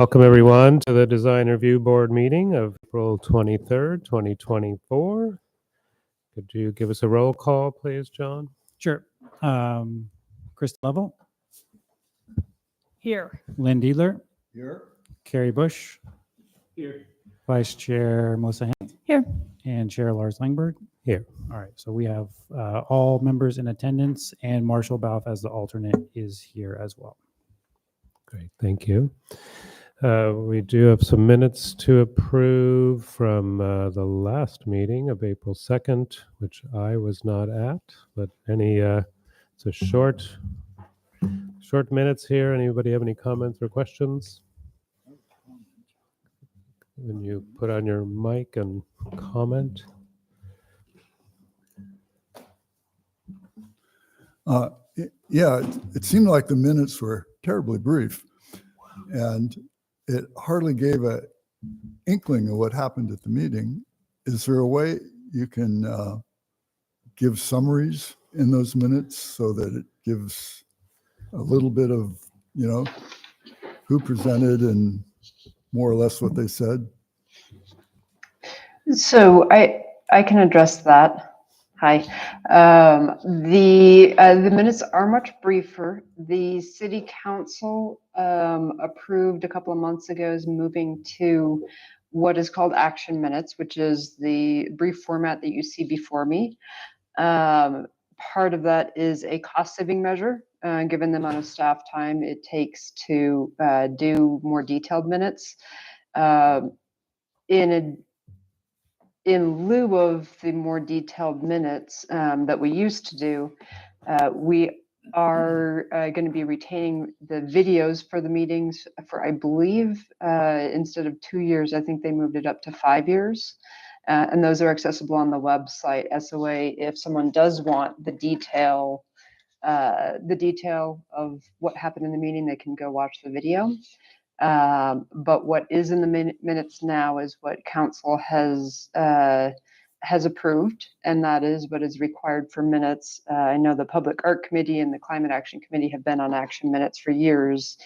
Welcome everyone to the Design Review Board meeting of April 23rd, 2024. Could you give us a roll call, please, John? Sure. Chris Lovell. Here. Lynn Diedler. Here. Carrie Bush. Here. Vice Chair Melissa Haynes. Here. And Chair Lars Langberg. Here. All right. So we have all members in attendance, and Marshall Balfe as the alternate is here as well. Great, thank you. We do have some minutes to approve from the last meeting of April 2nd, which I was not at, but it's a short minutes here. Anybody have any comments or questions? When you put on your mic and comment. It seemed like the minutes were terribly brief, and it hardly gave an inkling of what happened at the meeting. Is there a way you can give summaries in those minutes so that it gives a little bit of, who presented and more or less what they said? So I can address that. Hi. The minutes are much briefer. The city council approved a couple of months ago is moving to what is called action minutes, which is the brief format that you see before me. Part of that is a cost saving measure, given the amount of staff time it takes to do more detailed minutes. In lieu of the more detailed minutes that we used to do, we are going to be retaining the videos for the meetings for, I believe, instead of 2 years, I think they moved it up to 5 years. And those are accessible on the website. SOA, if someone does want the detail of what happened in the meeting, they can go watch the video. But what is in the minutes now is what council has approved, and that is what is required for minutes. I know the Public Art Committee and the Climate Action Committee have been on action minutes for years,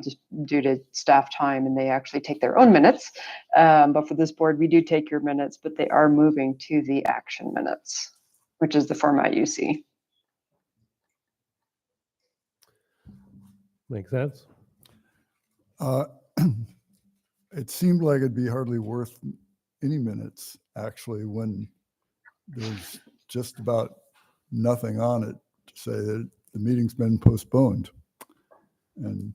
just due to staff time, and they actually take their own minutes. But for this board, we do take your minutes, but they are moving to the action minutes, which is the format you see. Make sense? It seemed like it'd be hardly worth any minutes, actually, when there's just about nothing on it to say that the meeting's been postponed. And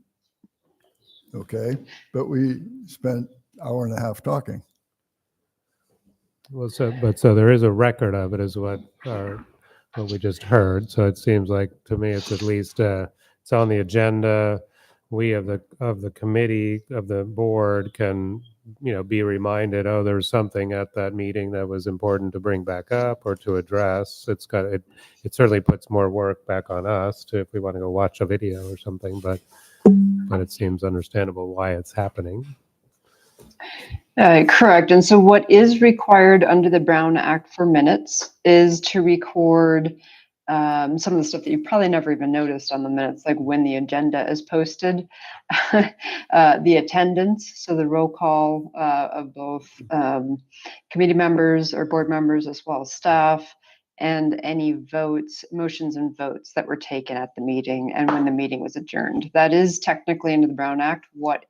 okay, but we spent an hour and a half talking. Well, so there is a record of it, is what we just heard. So it seems like to me it's at least it's on the agenda. We of the committee of the board can be reminded, oh, there's something at that meeting that was important to bring back up or to address. It certainly puts more work back on us if we want to go watch a video or something, but it seems understandable why it's happening. Correct. And so what is required under the Brown Act for minutes is to record some of the stuff that you probably never even noticed on the minutes, like when the agenda is posted, the attendance, so the roll call of both committee members or board members as well as staff, and any votes, motions and votes that were taken at the meeting and when the meeting was adjourned. That is technically under the Brown Act what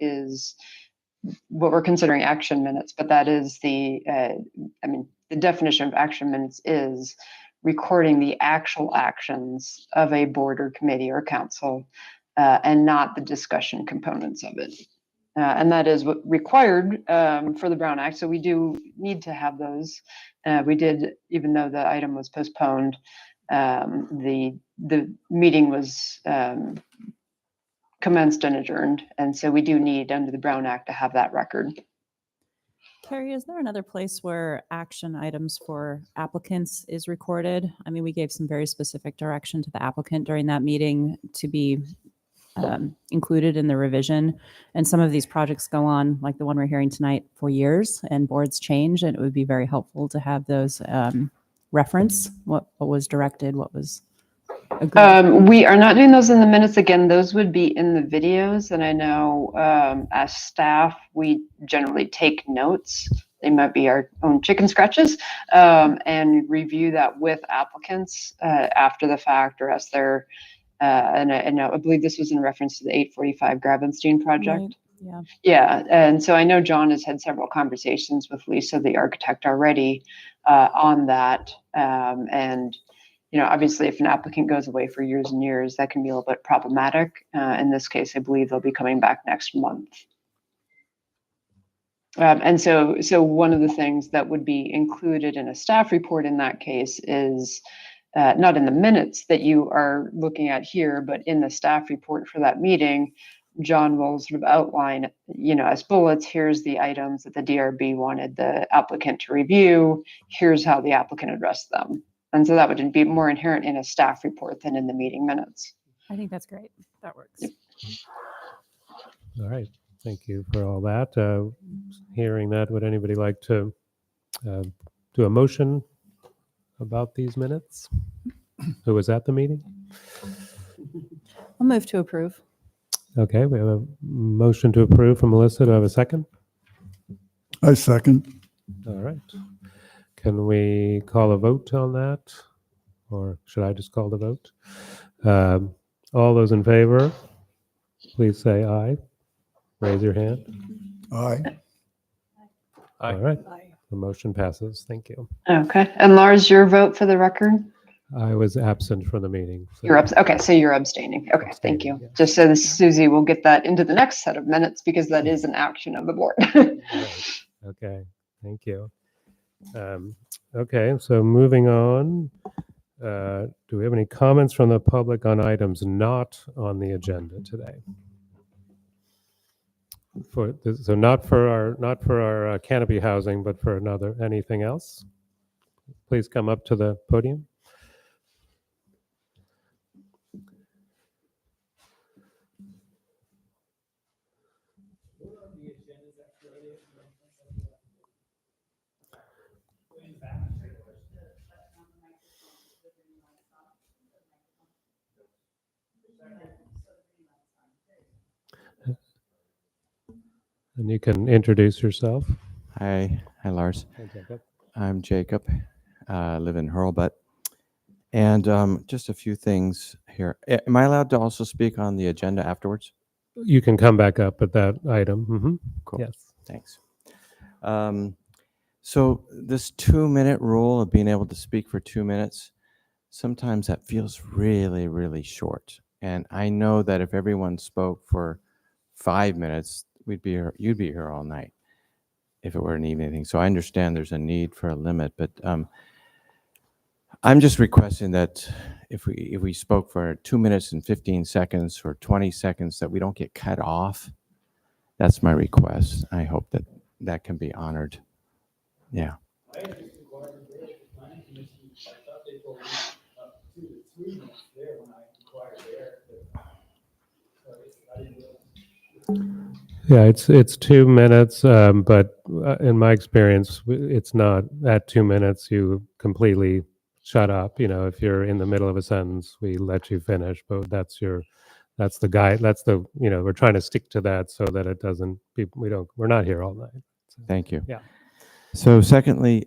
we're considering action minutes, but that is the definition of action minutes is recording the actual actions of a board or committee or council, and not the discussion components of it. And that is what required for the Brown Act. So we do need to have those. We did, even though the item was postponed, the meeting was commenced and adjourned. And so we do need, under the Brown Act, to have that record. Carrie, is there another place where action items for applicants is recorded? I mean, we gave some very specific direction to the applicant during that meeting to be included in the revision. And some of these projects go on, like the one we're hearing tonight, for years, and boards change, and it would be very helpful to have those reference what was directed, what was Agreed. We are not doing those in the minutes. Again, those would be in the videos. And I know as staff, we generally take notes. They might be our own chicken scratches, and review that with applicants after the fact or as they're, and I believe this was in reference to the 845 Gravenstein project. Right. Yeah. Yeah, and so I know John has had several conversations with Lisa, the architect, already on that. And obviously, if an applicant goes away for years and years, that can be a little bit problematic. In this case, I believe they'll be coming back next month. And so one of the things that would be included in a staff report in that case is not in the minutes that you are looking at here, but in the staff report for that meeting, John will sort of outline, as bullets, here's the items that the DRB wanted the applicant to review. Here's how the applicant addressed them. And so that would be more inherent in a staff report than in the meeting minutes. I think that's great. That works. All right. Thank you for all that. Hearing that, would anybody like to do a motion about these minutes? Who was at the meeting? I'll move to approve. Okay, we have a motion to approve from Melissa. Do I have a second? I second. All right. Can we call a vote on that? Or should I just call the vote? All those in favor, please say aye. Raise your hand. Aye. All right. The motion passes. Thank you. Okay. And Lars, your vote for the record? I was absent from the meeting. So You're okay, so you're abstaining. Okay, thank you. Abstaining, yeah. Just so Susie will get that into the next set of minutes because that is an action of the board. Right. Okay, thank you. Okay, so moving on, do we have any comments from the public on items not on the agenda today? So not for our canopy housing, but for anything else? Please come up to the podium. And you can introduce yourself. Hi, Lars. Hi, Jacob. I'm Jacob. Live in Hurlbut, and just a few things here. Am I allowed to also speak on the agenda afterwards? You can come back up at that item. Mm-hmm. Cool. Yes. Thanks. So this 2-minute rule of being able to speak for 2 minutes, sometimes that feels really, really short. And I know that if everyone spoke for 5 minutes, you'd be here all night if it were an evening thing. So I understand there's a need for a limit, but I'm just requesting that if we spoke for 2 minutes and 15 seconds or 20 seconds, that we don't get cut off. That's my request. I hope that can be honored. Yeah. Yeah, it's 2 minutes, but in my experience, it's not at 2 minutes you completely shut up. If you're in the middle of a sentence, we let you finish, but that's the guide. We're trying to stick to that so that it doesn't. We're not here all night. So, Thank you. Yeah. So secondly,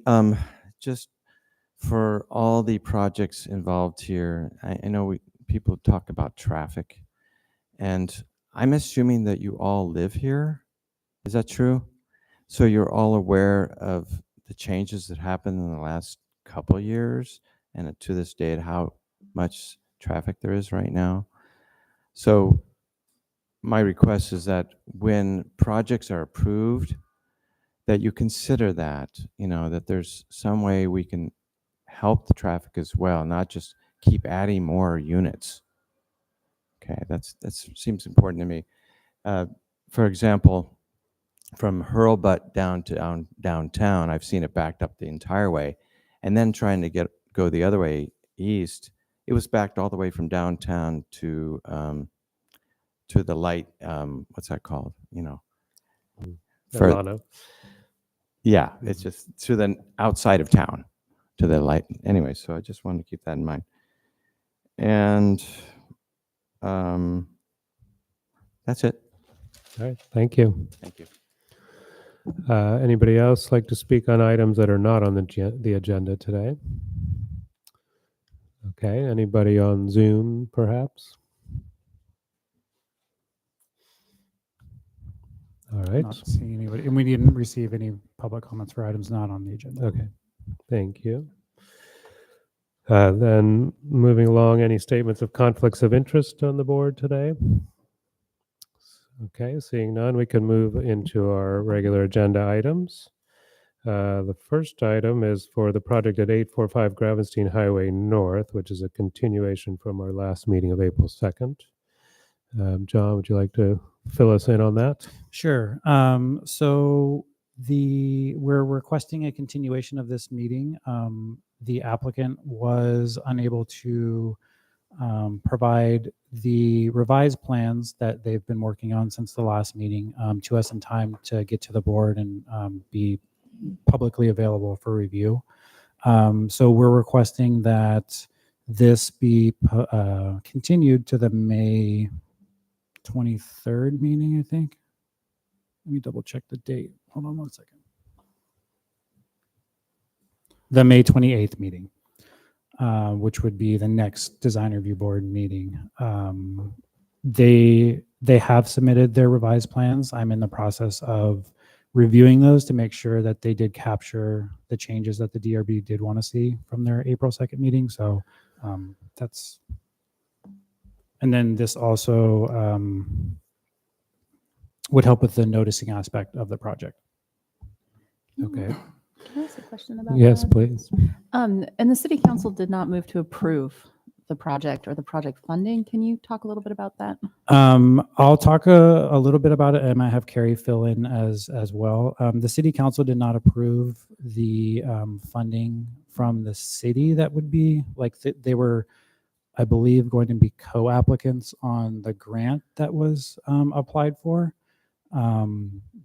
just for all the projects involved here, I know people talk about traffic, and I'm assuming that you all live here. Is that true? So you're all aware of the changes that happened in the last couple of years and to this date, how much traffic there is right now. So my request is that when projects are approved, that you consider that, that there's some way we can help the traffic as well, not just keep adding more units. Okay, that seems important to me. For example, from Hurlbut down to downtown, I've seen it backed up the entire way, and then trying to go the other way east, it was backed all the way from downtown to the light. What's that called? Milano. Yeah, it's just to the outside of town, to the light. Anyway, so I just wanted to keep that in mind. And um, that's it. All right, thank you. Thank you. Anybody else like to speak on items that are not on the agenda today? Okay, anybody on Zoom, perhaps? All right. Not seeing anybody, and we didn't receive any public comments for items not on the agenda. Okay, thank you. Then moving along, any statements of conflicts of interest on the board today? Okay, seeing none, we can move into our regular agenda items. The first item is for the project at 845 Gravenstein Highway North, which is a continuation from our last meeting of April 2nd. John, would you like to fill us in on that? Sure. So we're requesting a continuation of this meeting. The applicant was unable to provide the revised plans that they've been working on since the last meeting to us in time to get to the board and be publicly available for review. So we're requesting that this be continued to the May 23rd meeting, I think. Let me double check the date. Hold on one second. The May 28th meeting, which would be the next design review board meeting. They have submitted their revised plans. I'm in the process of reviewing those to make sure that they did capture the changes that the DRB did want to see from their April 2nd meeting. So that's, and then this also would help with the noticing aspect of the project. Okay. Can I ask a question about Yes, that? please. And the city council did not move to approve the project or the project funding. Can you talk a little bit about that? I'll talk a little bit about it. I might have Carrie fill in as well. The city council did not approve the funding from the city. That would be like they were, I believe, going to be co-applicants on the grant that was applied for.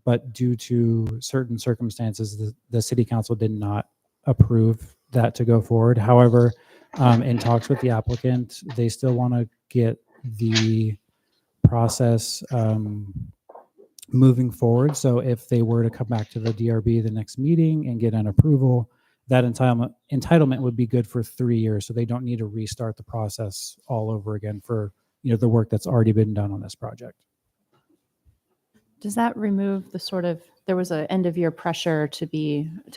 But due to certain circumstances, the city council did not approve that to go forward. However, in talks with the applicant, they still want to get the process moving forward. So if they were to come back to the DRB the next meeting and get an approval, that entitlement would be good for 3 years. So they don't need to restart the process all over again for the work that's already been done on this project. Does that remove the sort of, there was an end of year pressure to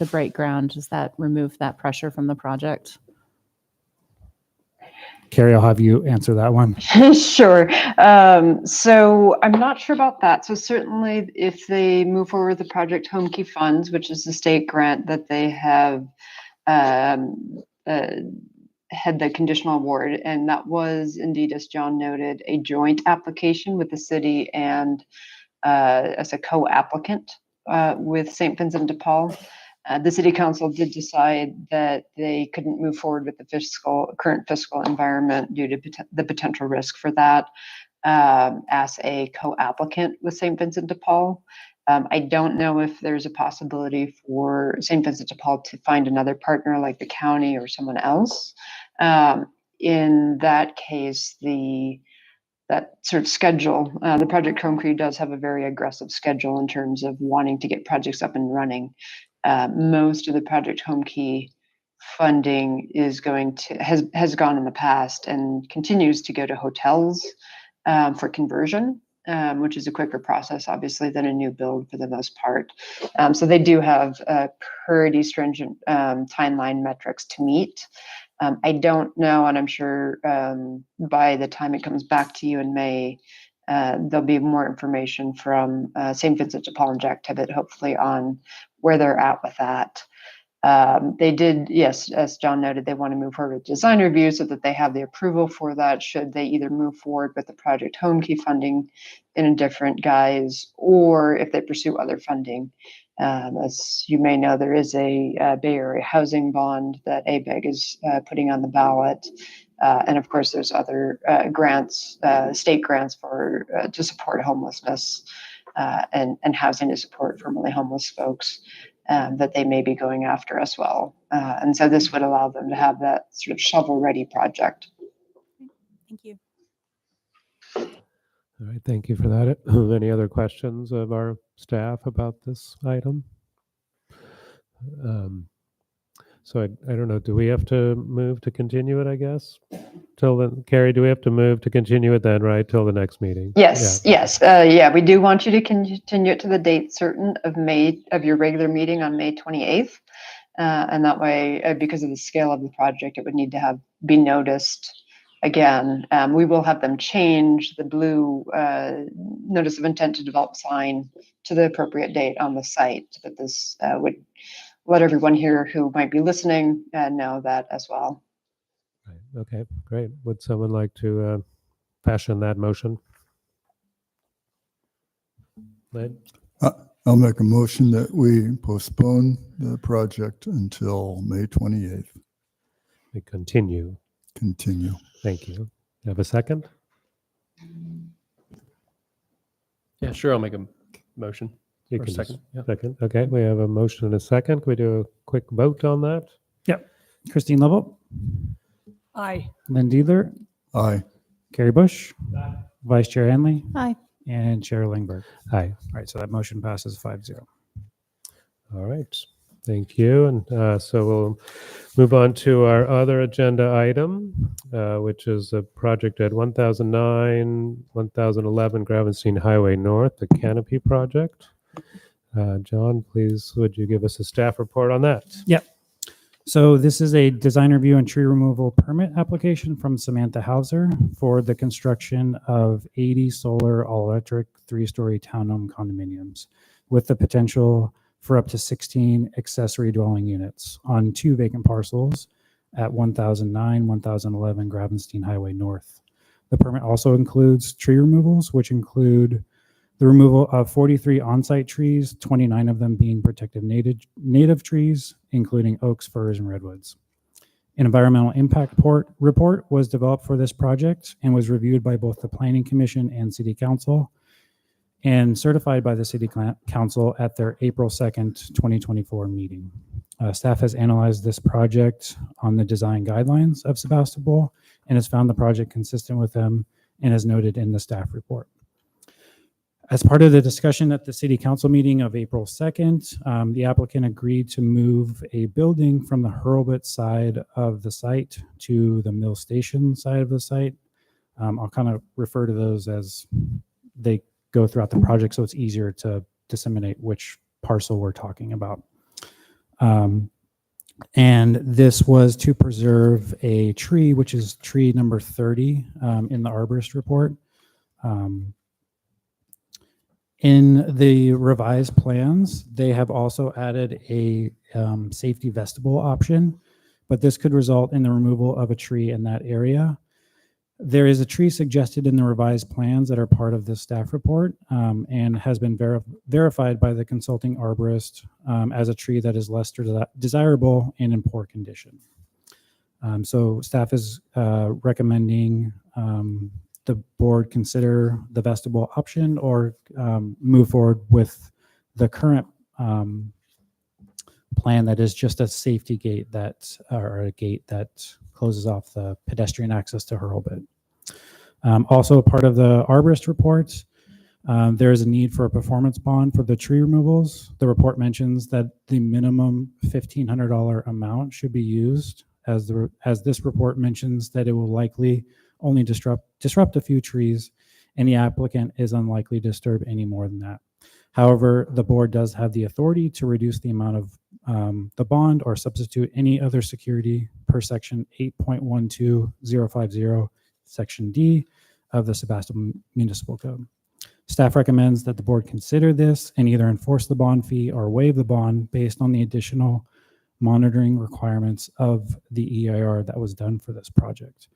break ground. Does that remove that pressure from the project? Carrie, I'll have you answer that one. Sure. So I'm not sure about that. So certainly if they move forward with the Project Home Key Funds, which is the state grant that they have had the conditional award, and that was indeed, as John noted, a joint application with the city and as a co-applicant with St. Vincent de Paul. The city council did decide that they couldn't move forward with the current fiscal environment due to the potential risk for that as a co-applicant with St. Vincent de Paul. I don't know if there's a possibility for St. Vincent de Paul to find another partner like the county or someone else. In that case, that sort of schedule, the Project Home Key does have a very aggressive schedule in terms of wanting to get projects up and running. Most of the Project Home Key funding has gone in the past and continues to go to hotels for conversion, which is a quicker process, obviously, than a new build for the most part. So they do have pretty stringent timeline metrics to meet. I don't know, and I'm sure by the time it comes back to you in May, there'll be more information from St. Vincent de Paul and Jack Tibbet, hopefully, on where they're at with that. They did, yes, as John noted, they want to move forward with design review so that they have the approval for that should they either move forward with the Project Home Key funding in a different guise, or if they pursue other funding. As you may know, there is a Bay Area housing bond that ABEG is putting on the ballot. And of course, there's other grants, state grants to support homelessness and housing to support formerly homeless folks that they may be going after as well. And so this would allow them to have that sort of shovel-ready project. All right, thank you for that. Any other questions of our staff about this item? So I don't know, do we have to move to continue it, I guess? Till then, Carrie, do we have to move to continue it then, right, till the next meeting? Yes, yes. Yeah, we do want you to continue it to the date certain of May, of your regular meeting on May 28th. And that way, because of the scale of the project, it would need to be noticed again. We will have them change the blue notice of intent to develop sign to the appropriate date on the site. But this would let everyone here who might be listening know that as well. Right. Okay, great. Would someone like to fashion that motion? Lynn? I'll make a motion that we postpone the project until May 28th. We continue. Continue. Thank you. You have a second? Yeah, sure. I'll make a motion. You Or can second, just- yeah. Second. Okay, we have a motion and a second. Can we do a quick vote on that? Christine Lovell, Aye. Lynn Deedler, Aye. Carrie Bush, Vice Chair Hanley, Aye. and Chair Lingberg. Aye. All right, so that motion passes 5-0. All right. Thank you. And so we'll move on to our other agenda item, which is a project at 1009, 1011 Gravenstein Highway North, the Canopy Project. John, please, would you give us a staff report on that? So this is a design review and tree removal permit application from Samantha Hauser for the construction of 80 solar all-electric 3-story townhome condominiums with the potential for up to 16 accessory dwelling units on 2 vacant parcels at 1009, 1011 Gravenstein Highway North. The permit also includes tree removals, which include the removal of 43 on-site trees, 29 of them being protected native trees, including oaks, firs, and redwoods. An environmental impact report was developed for this project and was reviewed by both the Planning Commission and City Council and certified by the City Council at their April 2nd, 2024 meeting. Staff has analyzed this project on the design guidelines of Sebastopol and has found the project consistent with them and is noted in the staff report. As part of the discussion at the City Council meeting of April 2nd, the applicant agreed to move a building from the Hurlbut side of the site to the Mill Station side of the site. I'll kind of refer to those as they go throughout the project so it's easier to disseminate which parcel we're talking about. And this was to preserve a tree, which is tree number 30 in the arborist report. In the revised plans, they have also added a safety vestibule option, but this could result in the removal of a tree in that area. There is a tree suggested in the revised plans that are part of the staff report and has been verified by the consulting arborist as a tree that is less desirable and in poor condition. So staff is recommending the board consider the vestibule option or move forward with the current plan that is just a safety gate or a gate that closes off the pedestrian access to Hurlbut. Also part of the arborist report, there is a need for a performance bond for the tree removals. The report mentions that the minimum $1,500 amount should be used as this report mentions that it will likely only disrupt a few trees, and the applicant is unlikely to disturb any more than that. However, the board does have the authority to reduce the amount of the bond or substitute any other security per section 8.12050, section D of the Sebastopol Municipal Code. Staff recommends that the board consider this and either enforce the bond fee or waive the bond based on the additional monitoring requirements of the EIR that was done for this project.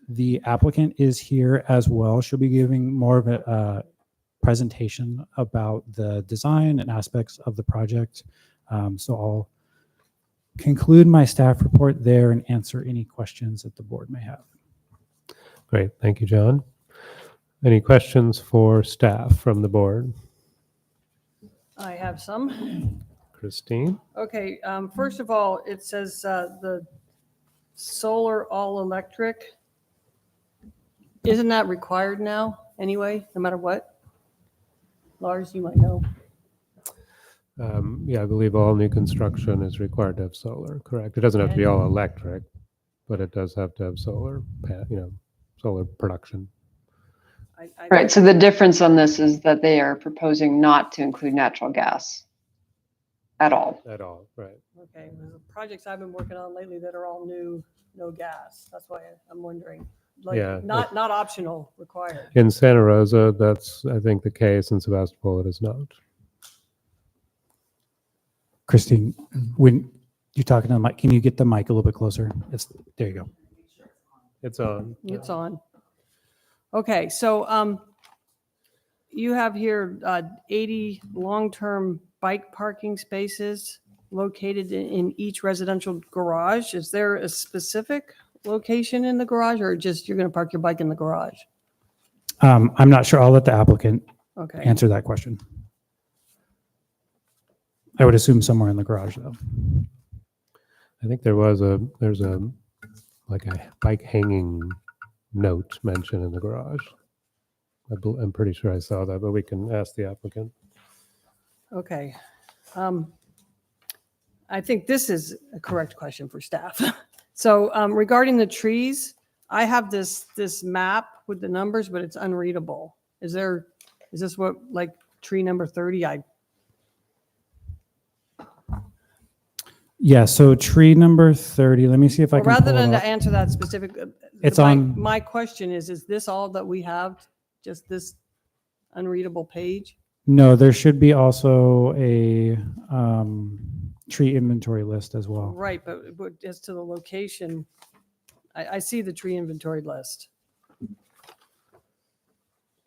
The applicant is here as well. She'll be giving more of a presentation about the design and aspects of the project. So I'll conclude my staff report there and answer any questions that the board may have. Great. Thank you, John. Any questions for staff from the board? I have some. Christine? Okay, first of all, it says the solar all electric. isn't that required now anyway, no matter what? Lars, you might know. Yeah, I believe all new construction is required to have solar, correct? It doesn't have to be all electric, but it does have to have solar, solar production. Right, so the difference on this is that they are proposing not to include natural gas at all. At all, right. Okay, the projects I've been working on lately that are all new, no gas. That's why I'm wondering. Like, Yeah, not optional, required. In Santa Rosa, that's, I think, the case. In Sebastopol, it is not. Christine, when you're talking to the mic, can you get the mic a little bit closer? There you go. It's on. It's on. Okay, so you have here 80 long-term bike parking spaces located in each residential garage. Is there a specific location in the garage, or just you're going to park your bike in the garage? I'm not sure. I'll let the applicant Okay. answer that question. I would assume somewhere in the garage, though. I think there's a like a bike hanging note mentioned in the garage. I'm pretty sure I saw that, but we can ask the applicant. Okay. I think this is a correct question for staff. So regarding the trees, I have this map with the numbers, but it's unreadable. Is this what, like, tree number 30? Yeah, so tree number 30, let me see if I Well, can rather pull it than up. to answer that specific, It's my, on- my question is this all that we have? Just this unreadable page? No, there should be also a tree inventory list as well. Right, but as to the location, I see the tree inventory list.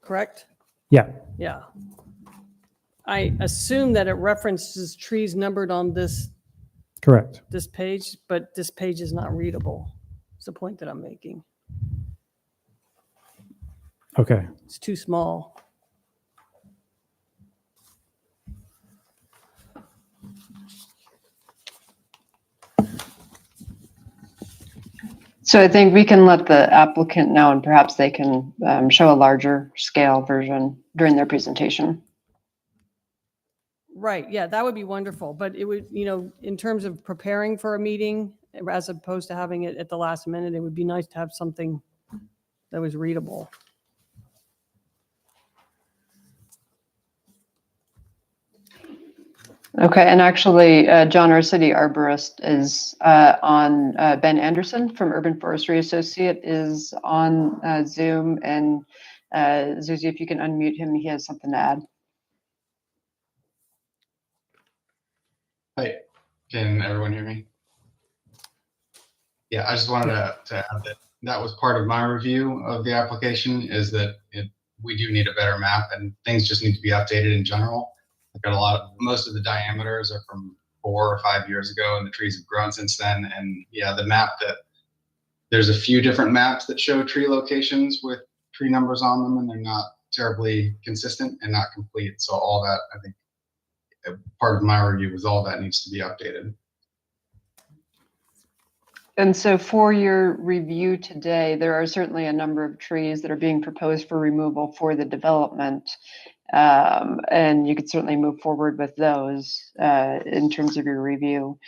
Correct? Yeah, Yeah. I assume that it references trees numbered on this correct. page, but this page is not readable. It's the point that I'm making. Okay. It's too small. So I think we can let the applicant know, and perhaps they can show a larger scale version during their presentation. Right, yeah, that would be wonderful, but it would, in terms of preparing for a meeting, as opposed to having it at the last minute, it would be nice to have something that was readable. Okay, and actually, John, our city arborist, is on, Ben Anderson from Urban Forestry Associate is on Zoom, and Zuzi, if you can unmute him, he has something to add. Hi, can everyone hear me? Yeah, I just wanted to add that was part of my review of the application, is that we do need a better map, and things just need to be updated in general. I've got most of the diameters are from 4 or 5 years ago, and the trees have grown since then. And yeah, the map there's a few different maps that show tree locations with tree numbers on them, and they're not terribly consistent and not complete. So all that, I think, part of my review was all that needs to be updated. And so for your review today, there are certainly a number of trees that are being proposed for removal for the development. And you could certainly move forward with those in terms of your review.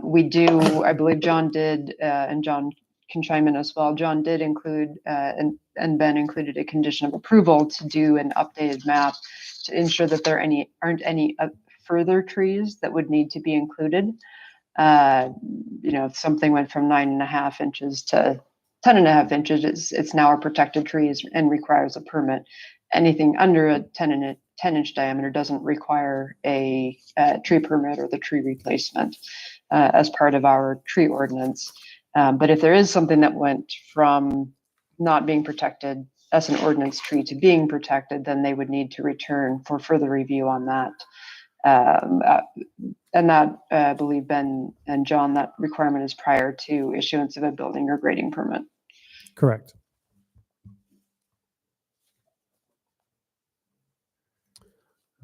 We do, I believe John did, and John can chime in as well. John did include, and Ben included a condition of approval to do an updated map to ensure that there aren't any further trees that would need to be included. If something went from 9.5 inches to 10.5 inches, it's now a protected tree and requires a permit. Anything under a 10-inch diameter doesn't require a tree permit or the tree replacement as part of our tree ordinance. But if there is something that went from not being protected as an ordinance tree to being protected, then they would need to return for further review on that. And that, I believe Ben and John, that requirement is prior to issuance of a building or grading permit. Correct.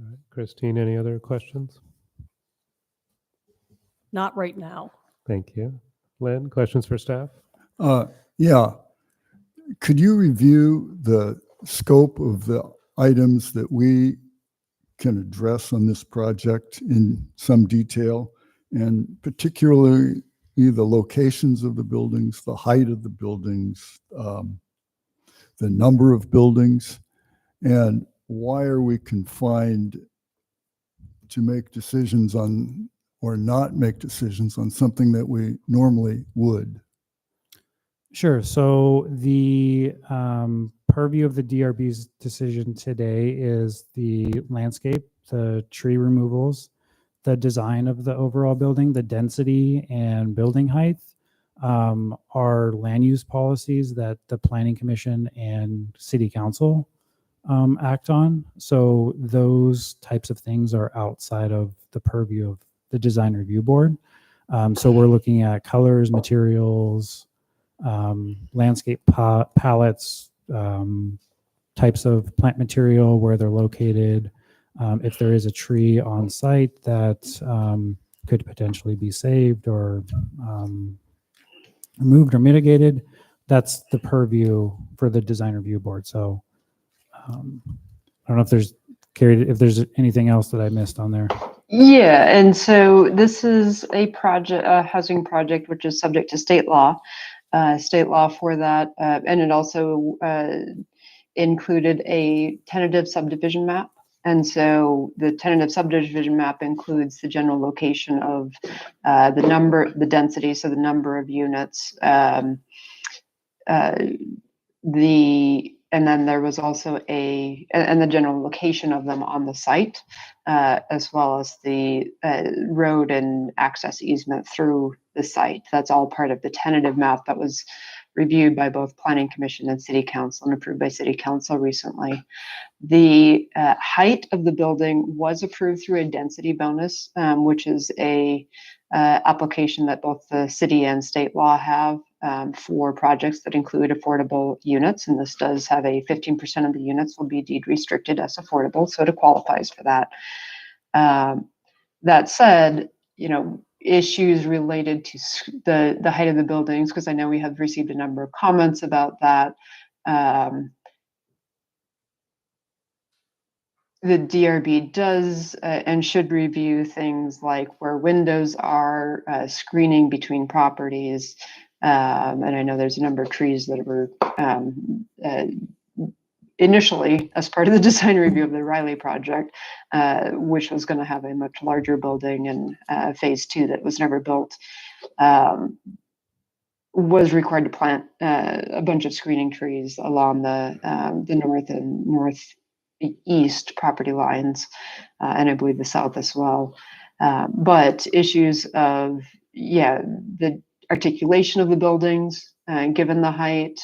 All right. Christine, any other questions? Not right now. Thank you. Lynn, questions for staff? Yeah, Could you review the scope of the items that we can address on this project in some detail, and particularly the locations of the buildings, the height of the buildings, the number of buildings, and why are we confined to make decisions on or not make decisions on something that we normally would? Sure. So the purview of the DRB's decision today is the landscape, the tree removals, the design of the overall building, the density and building height, are land use policies that the Planning Commission and City Council act on. So those types of things are outside of the purview of the Design Review Board. So we're looking at colors, materials, landscape palettes, types of plant material, where they're located, if there is a tree on site that could potentially be saved or removed or mitigated. That's the purview for the Design Review Board. So I don't know if there's, Carrie, if there's anything else that I missed on there. Yeah, and so this is a project, a housing project, which is subject to state law for that. And it also included a tentative subdivision map. And so the tentative subdivision map includes the general location of the density, so the number of units, and then there was also and the general location of them on the site, as well as the road and access easement through the site. That's all part of the tentative map that was reviewed by both Planning Commission and City Council and approved by City Council recently. The height of the building was approved through a density bonus, which is a application that both the city and state law have for projects that include affordable units. And this does have a 15% of the units will be deed restricted as affordable, so it qualifies for that. That said, issues related to the height of the buildings, because I know we have received a number of comments about that. The DRB does and should review things like where windows are, screening between properties. And I know there's a number of trees that were initially as part of the design review of the Riley project, which was going to have a much larger building, and phase 2 that was never built was required to plant a bunch of screening trees along the north and northeast property lines, and I believe the south as well. But issues of, the articulation of the buildings, given the height,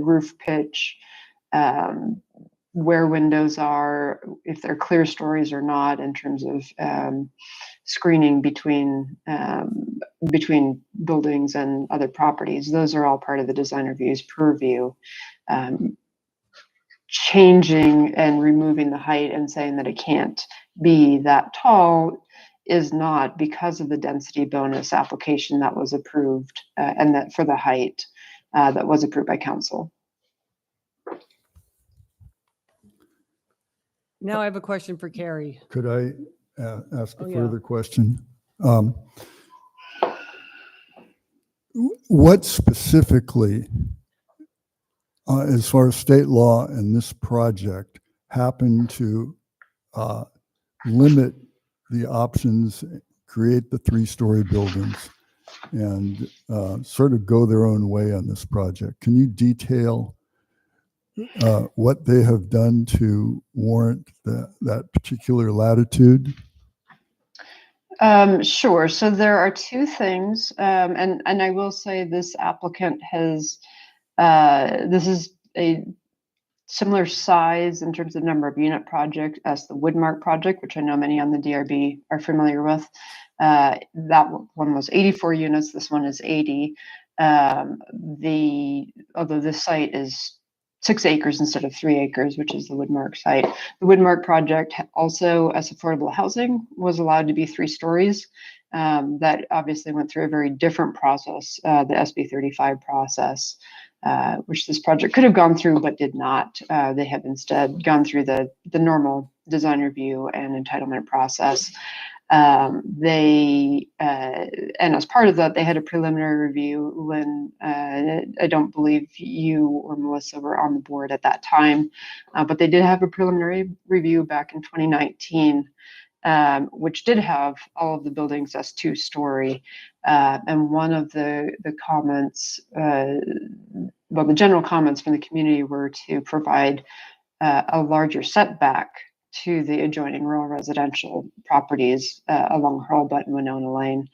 roof pitch, where windows are, if they're clear stories or not, in terms of screening between buildings and other properties. Those are all part of the design review's purview. Changing and removing the height and saying that it can't be that tall is not because of the density bonus application that was approved, and that for the height that was approved by council. Now I have a question for Carrie. Could I ask a Oh, yeah. further question? What specifically, as far as state law and this project, happened to limit the options, create the 3-story buildings, and sort of go their own way on this project? Can you detail what they have done to warrant that particular latitude? Sure. So there are two things, and I will say this applicant has, this is a similar size in terms of number of unit project as the Woodmark project, which I know many on the DRB are familiar with. That one was 84 units. This one is 80. Although this site is 6 acres instead of 3 acres, which is the Woodmark site. The Woodmark project also, as affordable housing, was allowed to be 3 stories. That obviously went through a very different process, the SB 35 process. which this project could have gone through but did not. They have instead gone through the normal design review and entitlement process. And as part of that, they had a preliminary review. Lynn, I don't believe you or Melissa were on the board at that time, but they did have a preliminary review back in 2019, which did have all of the buildings as 2-story. And one of the comments, well, the general comments from the community were to provide a larger setback to the adjoining rural residential properties along Hurlbut and Winona Lane.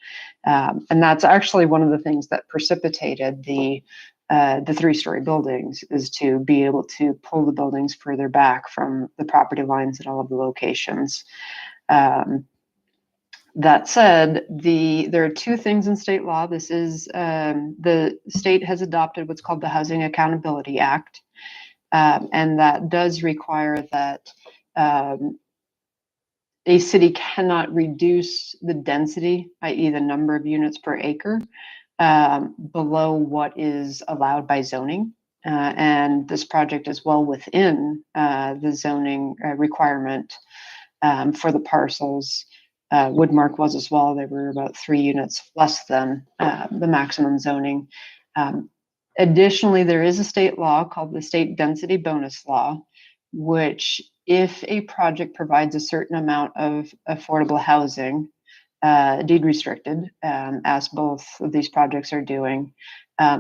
And that's actually one of the things that precipitated the 3-story buildings, is to be able to pull the buildings further back from the property lines at all of the locations. That said, there are 2 things in state law. This is the state has adopted what's called the Housing Accountability Act. And that does require that a city cannot reduce the density, i.e. the number of units per acre, below what is allowed by zoning. And this project is well within the zoning requirement for the parcels. Woodmark was as well. They were about 3 units less than the maximum zoning. Additionally, there is a state law called the State Density Bonus Law, which, if a project provides a certain amount of affordable housing, deed restricted, as both of these projects are doing,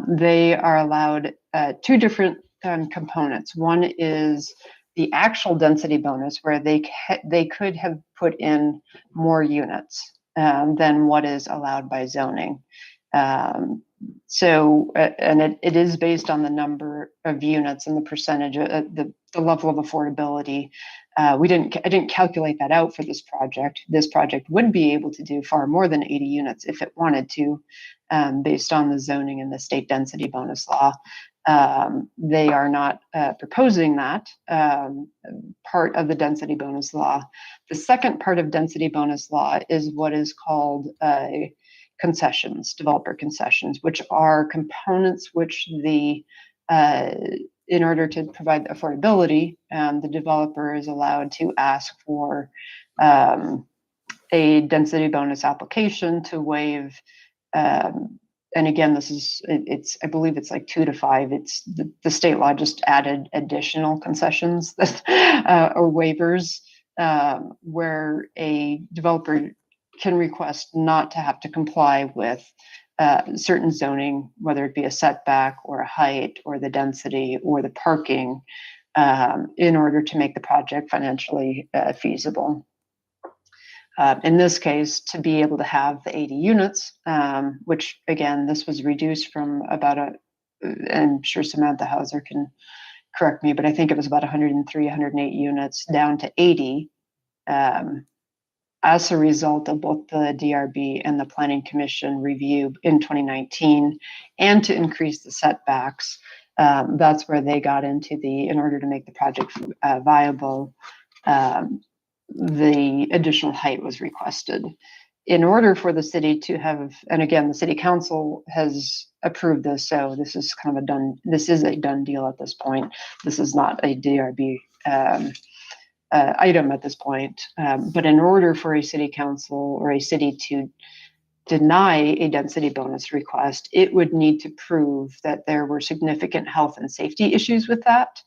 they are allowed 2 different components. One is the actual density bonus, where they could have put in more units than what is allowed by zoning. So, and it is based on the number of units and the percentage, the level of affordability. I didn't calculate that out for this project. This project would be able to do far more than 80 units if it wanted to, based on the zoning and the state density bonus law. They are not proposing that part of the density bonus law. The second part of density bonus law is what is called concessions, developer concessions, which are components which in order to provide affordability, the developer is allowed to ask for a density bonus application to waive. And again, I believe it's like 2 to 5. It's the state law just added additional concessions or waivers where a developer can request not to have to comply with certain zoning, whether it be a setback or a height or the density or the parking, in order to make the project financially feasible. In this case, to be able to have the 80 units, which again, this was reduced from about I'm sure Samantha Hauser can correct me, but I think it was about 103, 108 units down to 80, as a result of both the DRB and the Planning Commission review in 2019, and to increase the setbacks. That's where they got into in order to make the project viable, the additional height was requested. In order for the city to have, and again, the city council has approved this, so this is kind of a done deal at this point. This is not a DRB item at this point. But in order for a city council or a city to deny a density bonus request, it would need to prove that there were significant health and safety issues with that,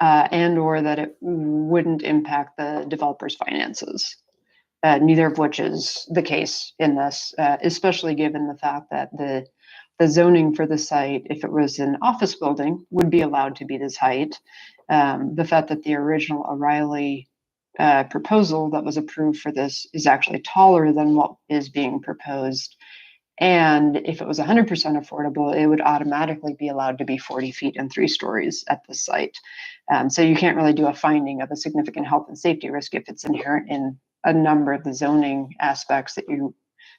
and or that it wouldn't impact the developer's finances. Neither of which is the case in this, especially given the fact that the zoning for the site, if it was an office building, would be allowed to be this height. The fact that the original O'Reilly proposal that was approved for this is actually taller than what is being proposed. And if it was 100% affordable, it would automatically be allowed to be 40 feet and 3 stories at the site. So you can't really do a finding of a significant health and safety risk if it's inherent in a number of the zoning aspects that you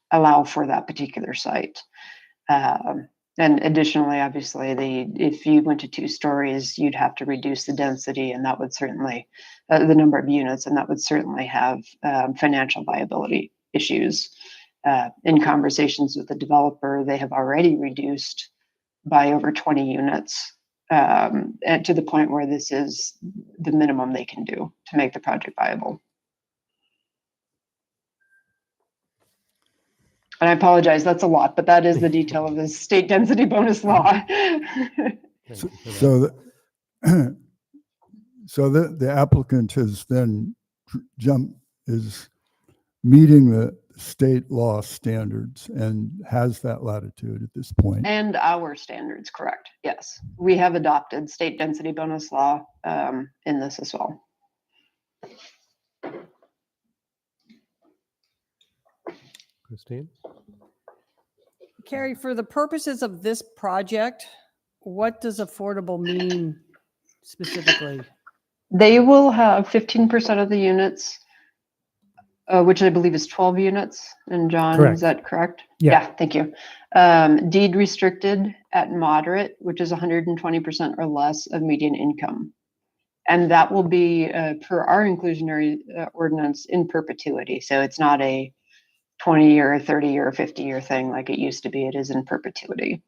allow for that particular site. And additionally, obviously, if you went to 2 stories, you'd have to reduce the density, and that would certainly, the number of units, and that would certainly have financial viability issues. In conversations with the developer, they have already reduced by over 20 units, and to the point where this is the minimum they can do to make the project viable. And I apologize, that's a lot, but that is the detail of the state density bonus law. Thank So, you for that. so the, so the applicant has then is meeting the state law standards and has that latitude at this point. And our standards, correct, yes. We have adopted state density bonus law in this as well. Christine? Carrie, for the purposes of this project, what does affordable mean specifically? They will have 15% of the units, which I believe is 12 units. And John, Correct. is that correct? Yeah. Thank you. Deed restricted at moderate, which is 120% or less of median income. And that will be, per our inclusionary ordinance, in perpetuity. So it's not a 20-year, 30-year, 50-year thing like it used to be. It is in perpetuity.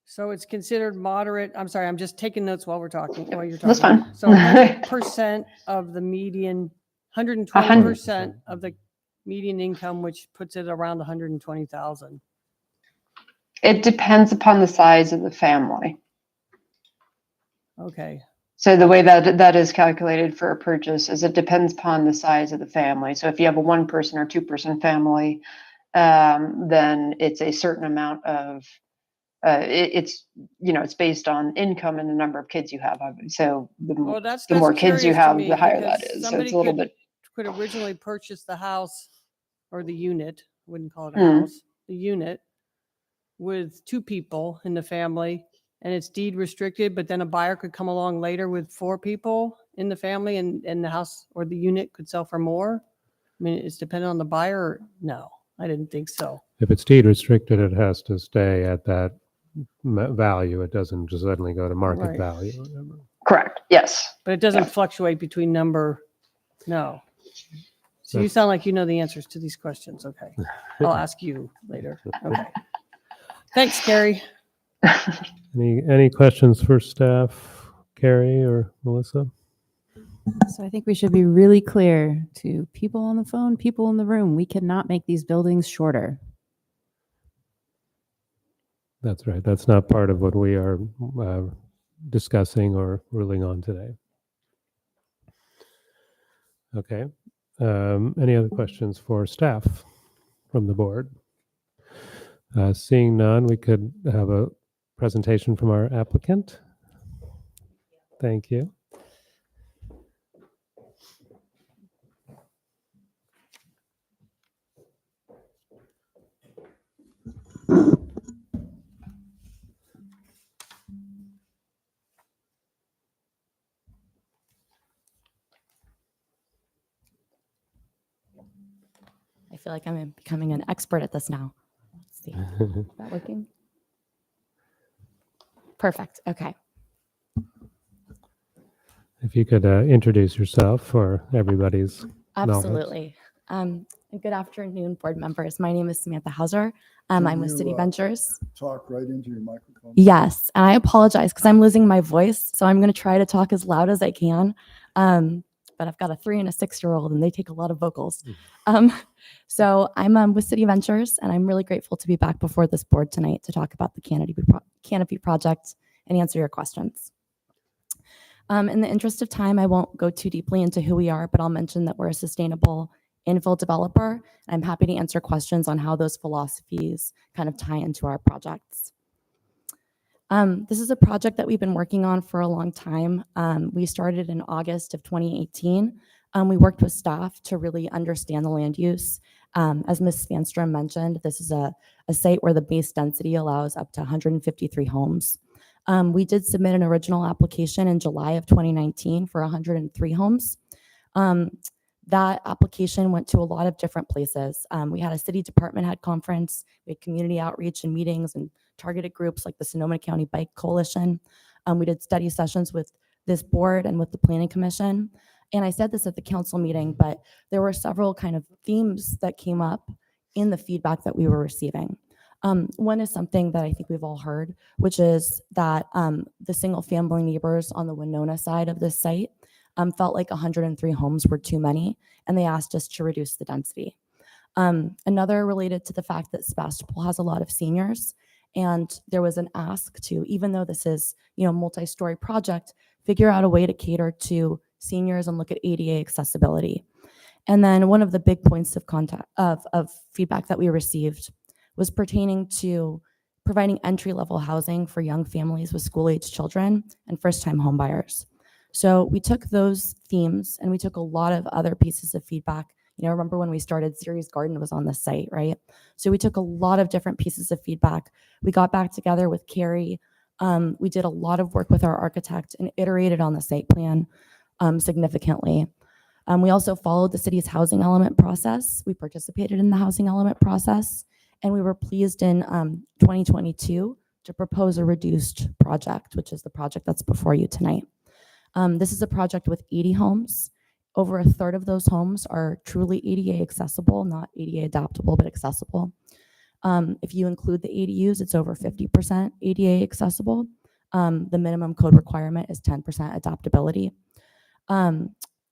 So it's considered moderate. I'm sorry, I'm just taking notes while you're talking. That's fine. So 100% of the median, 120% of the median income, which puts it around 120,000. It depends upon the size of the family. Okay. So the way that is calculated for a purchase is it depends upon the size of the family. So if you have a 1-person or 2-person family, then it's a certain amount of, it's based on income and the number of kids you have. So Well, that's the more kids you curious to have, me the higher because that is. So somebody it's a little bit. could originally purchase the house or the unit, wouldn't call it a Mm. house, the unit with 2 people in the family, and it's deed restricted, but then a buyer could come along later with 4 people in the family and the house or the unit could sell for more. I mean, it's dependent on the buyer. No, I didn't think so. If it's deed restricted, it has to stay at that value. It doesn't just suddenly go to market Right. value or whatever. Correct. Yes. But it doesn't fluctuate between number. No. So you sound like you know the answers to these questions. Okay. I'll ask you later. Okay. Thanks, Carrie. Any questions for staff, Carrie or Melissa? So I think we should be really clear to people on the phone, people in the room. We cannot make these buildings shorter. That's right. That's not part of what we are discussing or ruling on today. Okay. Any other questions for staff from the board? Seeing none, we could have a presentation from our applicant. Thank you. I feel like I'm becoming an expert at this now. Let's see. Is that working? Perfect. Okay. If you could introduce yourself for everybody's knowledge. Absolutely. Good afternoon, board members. My name is Samantha Hauser. I'm with you, City Ventures. Talk right into your microphone. Yes, and I apologize because I'm losing my voice, so I'm going to try to talk as loud as I can. But I've got a 3 and a 6-year-old, and they take a lot of vocals. So I'm with City Ventures, and I'm really grateful to be back before this board tonight to talk about the Canopy project and answer your questions. In the interest of time, I won't go too deeply into who we are, but I'll mention that we're a sustainable infill developer. And I'm happy to answer questions on how those philosophies kind of tie into our projects. This is a project that we've been working on for a long time. We started in August of 2018. We worked with staff to really understand the land use. As Ms. Spanstrom mentioned, this is a site where the base density allows up to 153 homes. We did submit an original application in July of 2019 for 103 homes. That application went to a lot of different places. We had a city department head conference, we had community outreach and meetings and targeted groups like the Sonoma County Bike Coalition. We did study sessions with this board and with the Planning Commission. And I said this at the council meeting, but there were several kind of themes that came up in the feedback that we were receiving. One is something that I think we've all heard, which is that the single family neighbors on the Winona side of this site felt like 103 homes were too many, and they asked us to reduce the density. Another related to the fact that Sebastopol has a lot of seniors, and there was an ask to, even though this is, multi-story project, figure out a way to cater to seniors and look at ADA accessibility. And then one of the big points of contact of feedback that we received was pertaining to providing entry-level housing for young families with school-age children and first-time homebuyers. So we took those themes and we took a lot of other pieces of feedback. Remember when we started, Ceres Garden was on the site, right? So we took a lot of different pieces of feedback. We got back together with Carrie. We did a lot of work with our architect and iterated on the site plan significantly. We also followed the city's housing element process. We participated in the housing element process, and we were pleased in 2022 to propose a reduced project, which is the project that's before you tonight. This is a project with 80 homes. Over a third of those homes are truly ADA accessible, not ADA adaptable, but accessible. If you include the ADUs, it's over 50% ADA accessible. The minimum code requirement is 10% adaptability.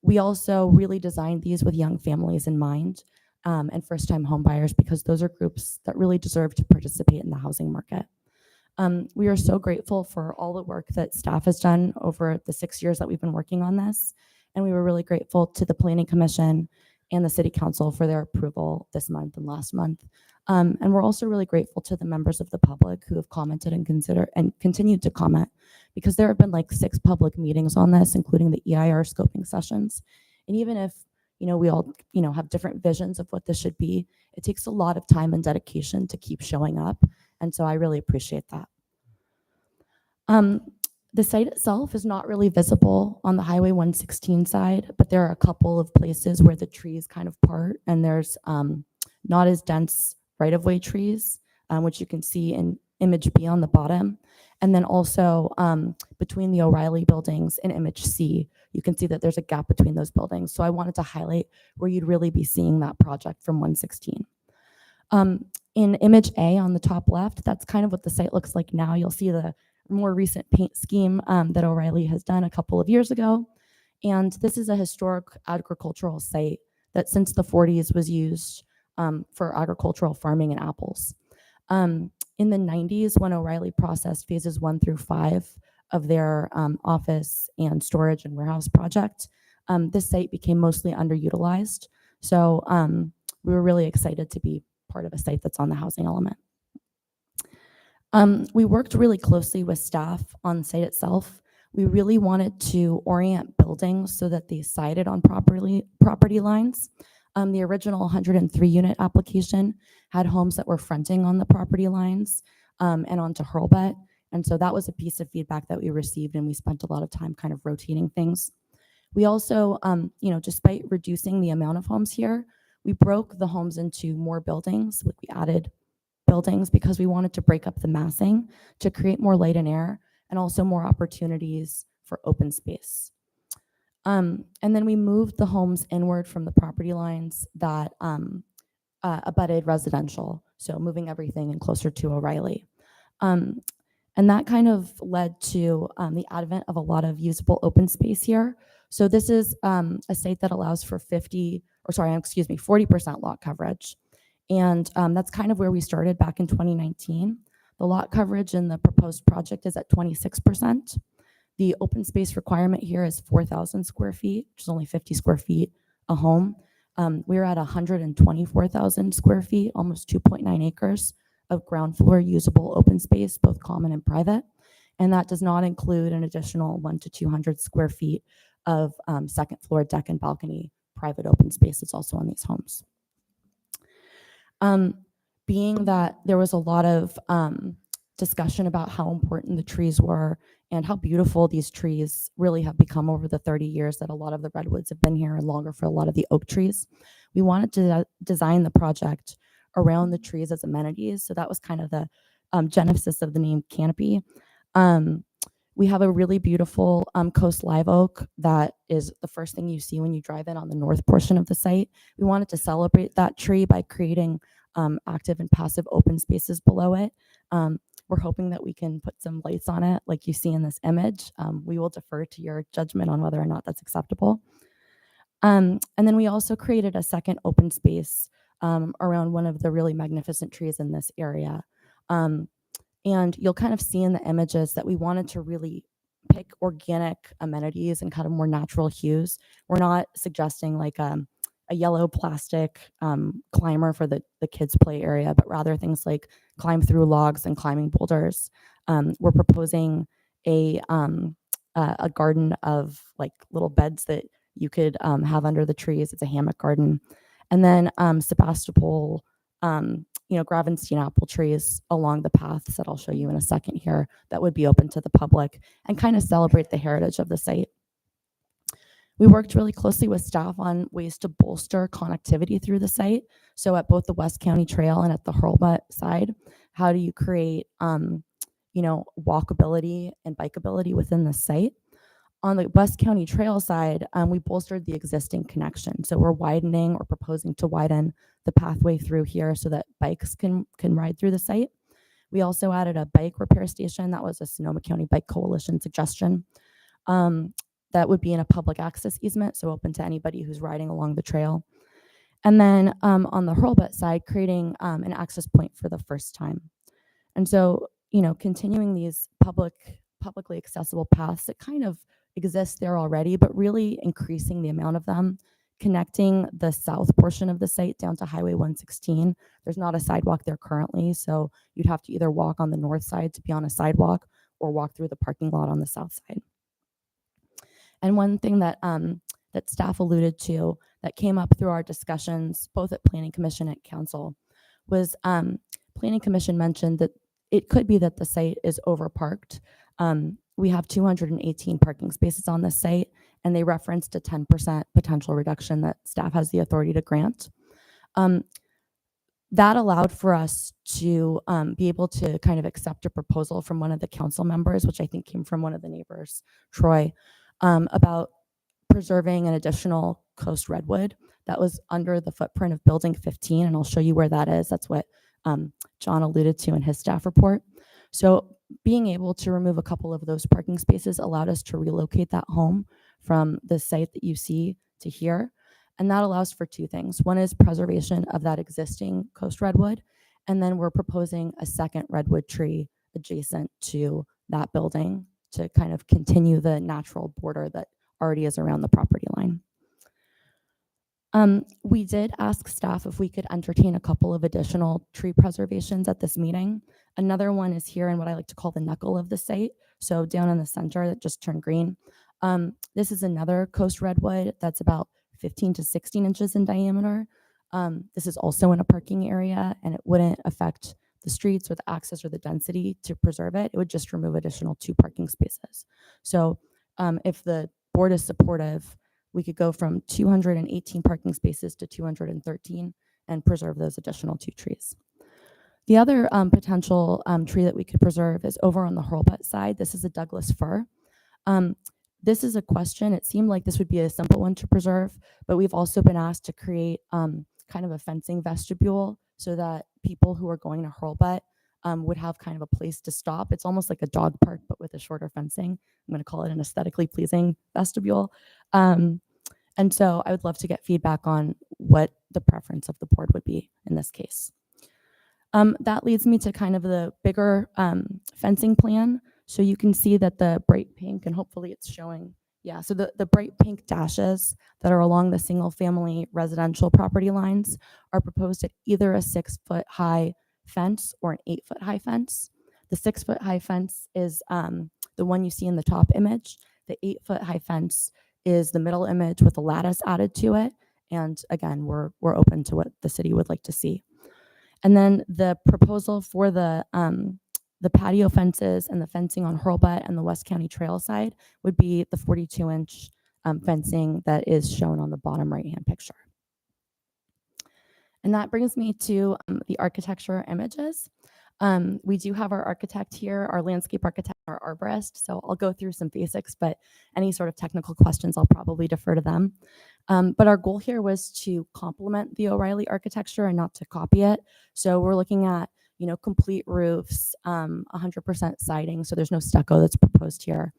We also really designed these with young families in mind and first-time homebuyers, because those are groups that really deserve to participate in the housing market. We are so grateful for all the work that staff has done over the 6 years that we've been working on this. And we were really grateful to the Planning Commission and the City Council for their approval this month and last month. And we're also really grateful to the members of the public who have commented and continued to comment, because there have been like 6 public meetings on this, including the EIR scoping sessions. And even if we all have different visions of what this should be, it takes a lot of time and dedication to keep showing up. And so I really appreciate that. The site itself is not really visible on the Highway 116 side, but there are a couple of places where the trees kind of part, and there's not as dense right-of-way trees, which you can see in image B on the bottom. And then also between the O'Reilly buildings and image C, you can see that there's a gap between those buildings. So I wanted to highlight where you'd really be seeing that project from 116. In image A on the top left, that's kind of what the site looks like now. You'll see the more recent paint scheme that O'Reilly has done a couple of years ago. And this is a historic agricultural site that since the 40s was used for agricultural farming and apples. In the 90s, when O'Reilly processed phases 1 through 5 of their office and storage and warehouse project, this site became mostly underutilized. So we were really excited to be part of a site that's on the housing element. We worked really closely with staff on the site itself. We really wanted to orient buildings so that they sided on property lines. The original 103 unit application had homes that were fronting on the property lines and onto Hurlbut. And so that was a piece of feedback that we received, and we spent a lot of time kind of rotating things. We also, despite reducing the amount of homes here, we broke the homes into more buildings. We added buildings because we wanted to break up the massing to create more light and air, and also more opportunities for open space. And then we moved the homes inward from the property lines that abutted residential, so moving everything in closer to O'Reilly. And that kind of led to the advent of a lot of usable open space here. So this is a site that allows for 40% lot coverage. And that's kind of where we started back in 2019. The lot coverage in the proposed project is at 26%. The open space requirement here is 4,000 square feet, which is only 50 square feet a home. We're at 124,000 square feet, almost 2.9 acres of ground floor usable open space, both common and private. And that does not include an additional 100 to 200 square feet of second floor deck and balcony private open space that's also on these homes. Being that there was a lot of discussion about how important the trees were and how beautiful these trees really have become over the 30 years that a lot of the redwoods have been here, and longer for a lot of the oak trees, we wanted to design the project around the trees as amenities. So that was kind of the genesis of the name Canopy. We have a really beautiful coast live oak that is the first thing you see when you drive in on the north portion of the site. We wanted to celebrate that tree by creating active and passive open spaces below it. We're hoping that we can put some lights on it like you see in this image. We will defer to your judgment on whether or not that's acceptable. And then we also created a second open space around one of the really magnificent trees in this area. And you'll kind of see in the images that we wanted to really pick organic amenities and kind of more natural hues. We're not suggesting like a yellow plastic climber for the kids' play area, but rather things like climb through logs and climbing boulders. We're proposing a garden of like little beds that you could have under the trees. It's a hammock garden. And then Sebastopol, Gravenstein apple trees along the paths that I'll show you in a second here that would be open to the public and kind of celebrate the heritage of the site. We worked really closely with staff on ways to bolster connectivity through the site. So at both the West County Trail and at the Hurlbut side, how do you create, walkability and bikeability within the site? On the West County Trail side, we bolstered the existing connection. So we're widening or proposing to widen the pathway through here so that bikes can ride through the site. We also added a bike repair station. That was a Sonoma County Bike Coalition suggestion. That would be in a public access easement, so open to anybody who's riding along the trail. And then on the Hurlbut side, creating an access point for the first time. And so, continuing these publicly accessible paths that kind of exist there already, but really increasing the amount of them, connecting the south portion of the site down to Highway 116. There's not a sidewalk there currently, so you'd have to either walk on the north side to be on a sidewalk or walk through the parking lot on the south side. And one thing that that staff alluded to that came up through our discussions, both at Planning Commission and Council, was Planning Commission mentioned that it could be that the site is overparked. We have 218 parking spaces on this site, and they referenced a 10% potential reduction that staff has the authority to grant. That allowed for us to be able to kind of accept a proposal from one of the council members, which I think came from one of the neighbors, Troy, about preserving an additional coast redwood that was under the footprint of building 15. And I'll show you where that is. That's what John alluded to in his staff report. So being able to remove a couple of those parking spaces allowed us to relocate that home from the site that you see to here. And that allows for two things. One is preservation of that existing coast redwood. And then we're proposing a second redwood tree adjacent to that building to kind of continue the natural border that already is around the property line. We did ask staff if we could entertain a couple of additional tree preservations at this meeting. Another one is here in what I like to call the knuckle of the site. So down in the center that just turned green. This is another coast redwood that's about 15 to 16 inches in diameter. This is also in a parking area, and it wouldn't affect the streets or the access or the density to preserve it. It would just remove additional 2 parking spaces. So if the board is supportive, we could go from 218 parking spaces to 213 and preserve those additional 2 trees. The other potential tree that we could preserve is over on the Hurlbut side. This is a Douglas fir. This is a question. It seemed like this would be a simple one to preserve, but we've also been asked to create kind of a fencing vestibule so that people who are going to Hurlbut would have kind of a place to stop. It's almost like a dog park, but with a shorter fencing. I'm going to call it an aesthetically pleasing vestibule. And so I would love to get feedback on what the preference of the board would be in this case. That leads me to kind of the bigger fencing plan. So you can see that the bright pink, and hopefully it's showing, yeah, so the bright pink dashes that are along the single family residential property lines are proposed at either a 6-foot high fence or an 8-foot high fence. The 6-foot high fence is the one you see in the top image. The 8-foot high fence is the middle image with a lattice added to it. And again, we're open to what the city would like to see. And then the proposal for the patio fences and the fencing on Hurlbut and the West County Trail side would be the 42-inch fencing that is shown on the bottom right-hand picture. And that brings me to the architecture images. We do have our architect here, our landscape architect, our arborist. So I'll go through some basics, but any sort of technical questions, I'll probably defer to them. But our goal here was to complement the O'Reilly architecture and not to copy it. So we're looking at, complete roofs, 100% siding. So there's no stucco that's proposed here.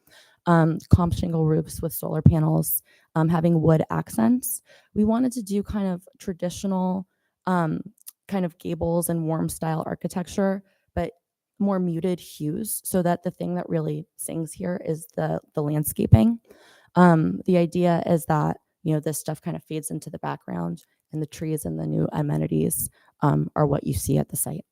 Comp shingle roofs with solar panels, having wood accents. We wanted to do kind of traditional kind of gables and warm style architecture, but more muted hues, so that the thing that really sings here is the landscaping. The idea is that this stuff kind of fades into the background, and the trees and the new amenities are what you see at the site.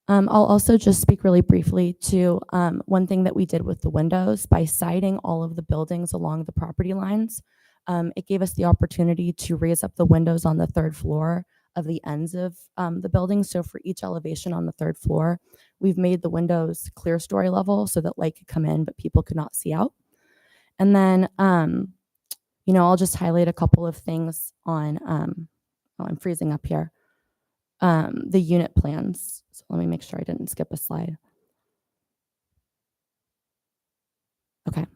I'll also just speak really briefly to one thing that we did with the windows. By siding all of the buildings along the property lines, it gave us the opportunity to raise up the windows on the third floor of the ends of the building. So for each elevation on the third floor, we've made the windows clear story level so that light could come in, but people could not see out. And then, I'll just highlight a couple of things on, I'm freezing up here, the unit plans. So let me make sure I didn't skip a slide. Okay.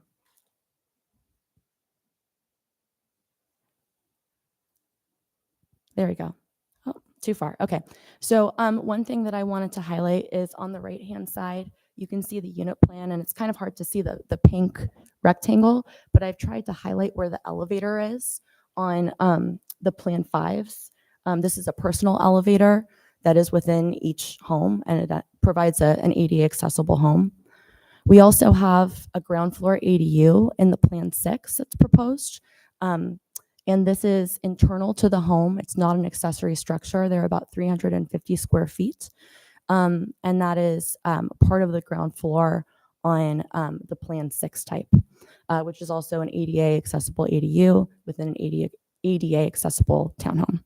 There we go. Oh, too far. Okay. So one thing that I wanted to highlight is on the right-hand side, you can see the unit plan, and it's kind of hard to see the pink rectangle, but I've tried to highlight where the elevator is on the Plan 5s. This is a personal elevator that is within each home, and it provides an ADA accessible home. We also have a ground floor ADU in the Plan 6 that's proposed. And this is internal to the home. It's not an accessory structure. They're about 350 square feet. And that is part of the ground floor on the Plan 6 type, which is also an ADA accessible ADU within an ADA accessible townhome.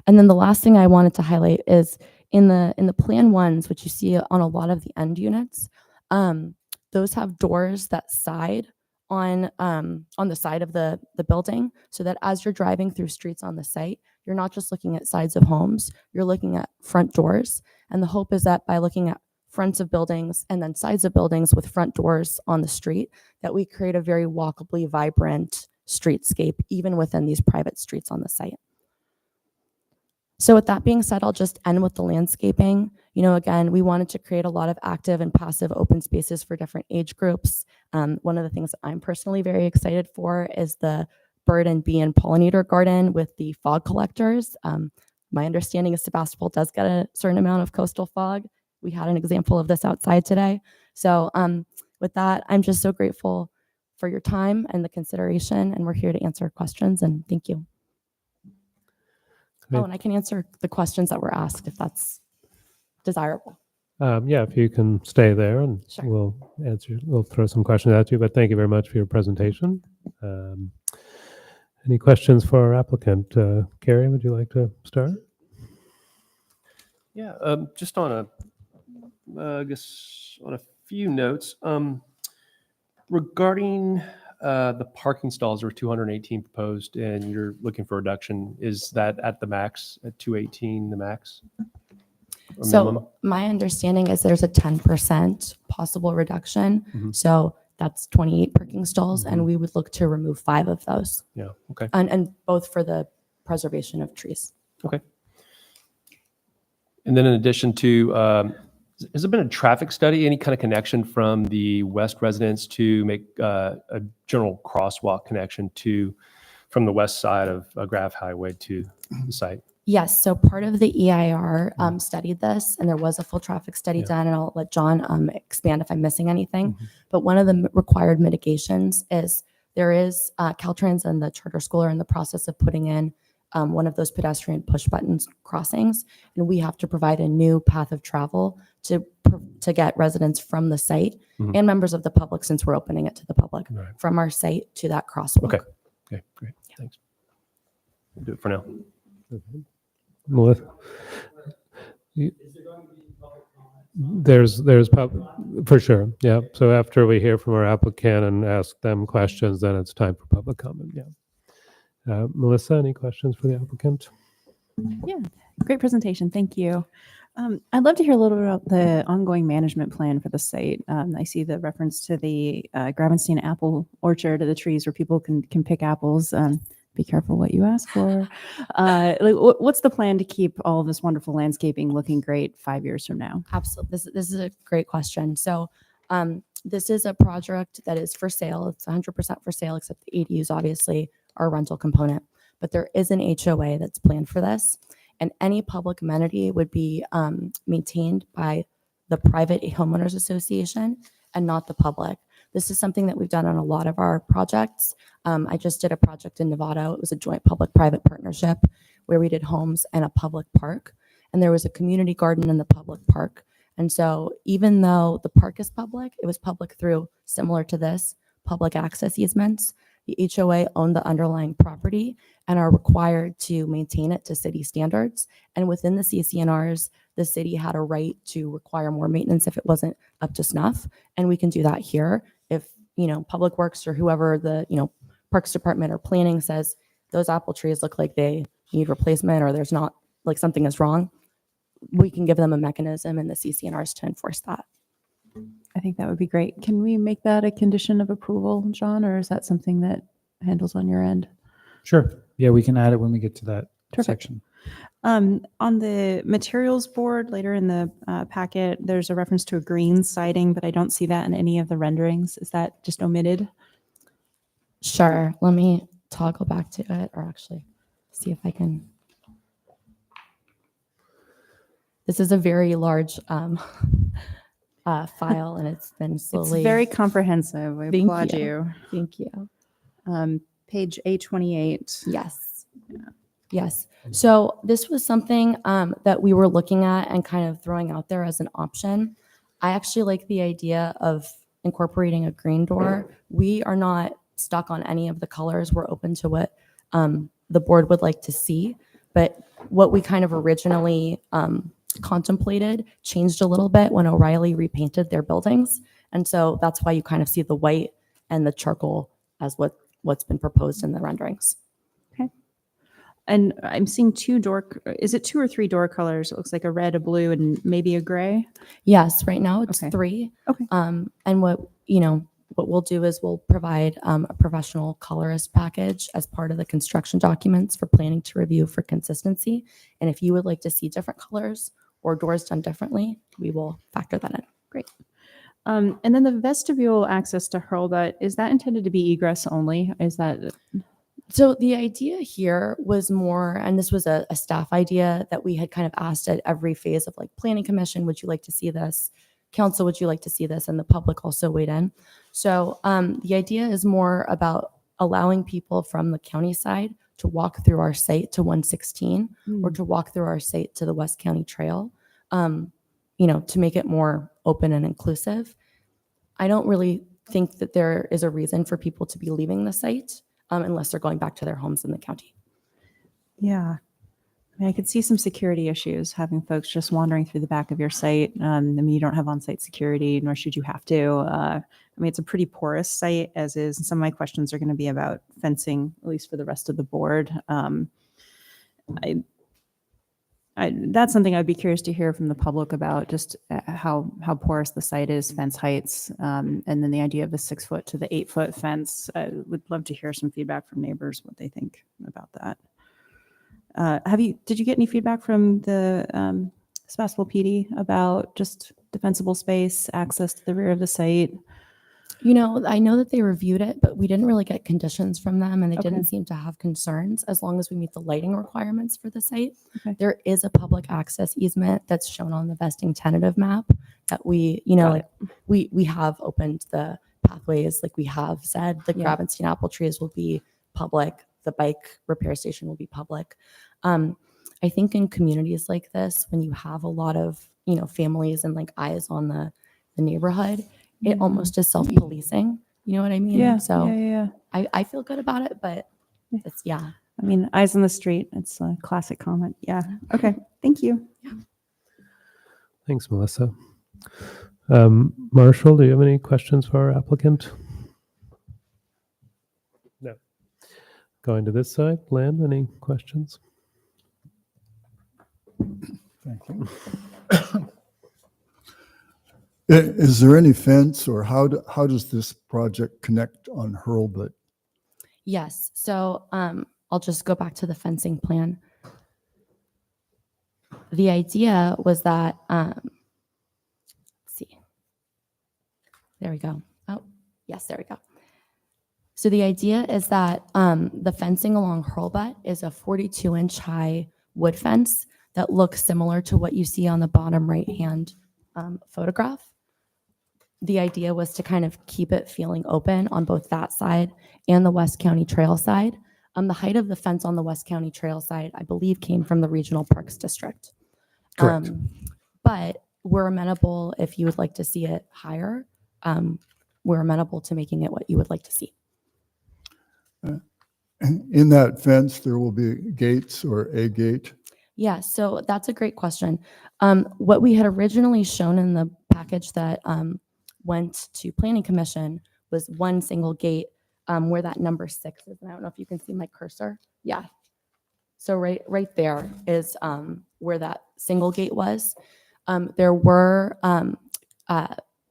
And then the last thing I wanted to highlight is in the Plan 1s, which you see on a lot of the end units, those have doors that side on the side of the building, so that as you're driving through streets on the site, you're not just looking at sides of homes, you're looking at front doors. And the hope is that by looking at fronts of buildings and then sides of buildings with front doors on the street, that we create a very walkably vibrant streetscape, even within these private streets on the site. So with that being said, I'll just end with the landscaping. Again, we wanted to create a lot of active and passive open spaces for different age groups. One of the things that I'm personally very excited for is the bird and bee and pollinator garden with the fog collectors. My understanding is Sebastopol does get a certain amount of coastal fog. We had an example of this outside today. So with that, I'm just so grateful for your time and the consideration, and we're here to answer questions, and thank you. Great. Oh, and I can answer the questions that were asked if that's desirable. Yeah, if you can stay there, and Sure. we'll throw some questions at you, but thank you very much for your presentation. Any questions for our applicant? Carrie, would you like to start? Yeah, just on I guess on a few notes regarding the parking stalls. There were 218 proposed, and you're looking for a reduction. Is that at the max, at 218, the max? Or So minimum? my understanding is there's a 10% possible reduction. Mhm. So that's 28 parking stalls, Mhm. and we would look to remove 5 of those, Yeah, okay. and both for the preservation of trees. Okay. And then in addition to, has there been a traffic study, any kind of connection from the west residents to make a general crosswalk connection from the west side of Graff Highway to the site? Yes, so part of the EIR studied this, and there was a full traffic study Yeah. done, and I'll let John expand if I'm missing anything. Mhm. But one of the required mitigations is there is Caltrans and the charter school are in the process of putting in one of those pedestrian push buttons crossings, and we have to provide a new path of travel to get residents from the site Mhm. and members of the public, since we're opening it to the public, Right. from our site to that crosswalk. Okay. Okay, great. Thanks. We'll do it for now. Melissa? There's for sure. Yeah. So after we hear from our applicant and ask them questions, then it's time for public comment. Yeah. Melissa, any questions for the applicant? Yeah, great presentation. Thank you. I'd love to hear a little bit about the ongoing management plan for the site. I see the reference to the Gravenstein apple orchard of the trees where people can pick apples. Be careful what you ask for. What's the plan to keep all of this wonderful landscaping looking great 5 years from now? Absolutely. This is a great question. So this is a project that is for sale. It's 100% for sale, except the ADUs obviously are a rental component. But there is an HOA that's planned for this. And any public amenity would be maintained by the private homeowners association and not the public. This is something that we've done on a lot of our projects. I just did a project in Nevada. It was a joint public-private partnership where we did homes and a public park. And there was a community garden in the public park. And so even though the park is public, it was public through, similar to this, public access easements. The HOA owned the underlying property and are required to maintain it to city standards. And within the CCNRs, the city had a right to require more maintenance if it wasn't up to snuff. And we can do that here. If, Public Works or whoever the, Parks Department or planning says those apple trees look like they need replacement or there's not, like something is wrong, we can give them a mechanism in the CCNRs to enforce that. I think that would be great. Can we make that a condition of approval, John, or is that something that handles on your end? Sure. Yeah, we can add it when we get to that Terrific. section. On the materials board later in the packet, there's a reference to a green siding, but I don't see that in any of the renderings. Is that just omitted? Sure. Let me toggle back to it, or actually see if I can. This is a very large file, and it's been slowly. It's very comprehensive. I Thank applaud you. you. Thank you. Page A28. Yes. Yes. So this was something that we were looking at and kind of throwing out there as an option. I actually like the idea of incorporating a green door. We are not stuck on any of the colors. We're open to what the board would like to see. But what we kind of originally contemplated changed a little bit when O'Reilly repainted their buildings. And so that's why you kind of see the white and the charcoal as what's been proposed in the renderings. Okay. And I'm seeing is it 2 or 3 door colors? It looks like a red, a blue, and maybe a gray. Yes, right now it's Okay. 3. Okay. And what we'll do is we'll provide a professional colorist package as part of the construction documents for planning to review for consistency. And if you would like to see different colors or doors done differently, we will factor that in. Great. And then the vestibule access to Hurlbut, is that intended to be egress only? Is that So the idea here was more, and this was a staff idea that we had kind of asked at every phase of like planning commission, would you like to see this? Council, would you like to see this? And the public also weighed in. So the idea is more about allowing people from the county side to walk through our site to 116 or to walk through our site to the West County Trail, to make it more open and inclusive. I don't really think that there is a reason for people to be leaving the site unless they're going back to their homes in the county. Yeah. I mean, I could see some security issues having folks just wandering through the back of your site. I mean, you don't have on-site security, nor should you have to. I mean, it's a pretty porous site as is. And some of my questions are going to be about fencing, at least for the rest of the board. That's something I'd be curious to hear from the public about, just how porous the site is, fence heights, and then the idea of the 6-foot to the 8-foot fence. I would love to hear some feedback from neighbors, what they think about that. Did you get any feedback from the Sebastopol PD about just defensible space, access to the rear of the site? I know that they reviewed it, but we didn't really get conditions from them, and they Okay. didn't seem to have concerns as long as we meet the lighting requirements for the site. Okay. There is a public access easement that's shown on the vesting tentative map that we, Got we have opened the pathways, like we have said. The Yeah. Gravenstein apple trees will be public. The bike repair station will be public. I think in communities like this, when you have a lot of, families and like eyes on the neighborhood, it almost is self-policing. You know what I mean? Yeah. So yeah. I feel good about it, but it's, I mean, eyes on the street. It's a classic comment. Yeah. Okay. Thank you. Thanks, Melissa. Marshall, do you have any questions for our applicant? No. Going to this side, Len, any questions? Thank you. Is there any fence, or how does this project connect on Hurlbut? Yes. So I'll just go back to the fencing plan. The idea was that, let's see. There we go. Oh, yes, there we go. So the idea is that the fencing along Hurlbut is a 42-inch high wood fence that looks similar to what you see on the bottom right-hand photograph. The idea was to kind of keep it feeling open on both that side and the West County Trail side. The height of the fence on the West County Trail side, I believe, came from the Regional Parks District. Correct. But we're amenable, if you would like to see it higher, we're amenable to making it what you would like to see. In that fence, there will be gates or a gate? Yeah, so that's a great question. What we had originally shown in the package that went to Planning Commission was one single gate where that number 6 is. And I don't know if you can see my cursor. Yeah. So right there is where that single gate was. There were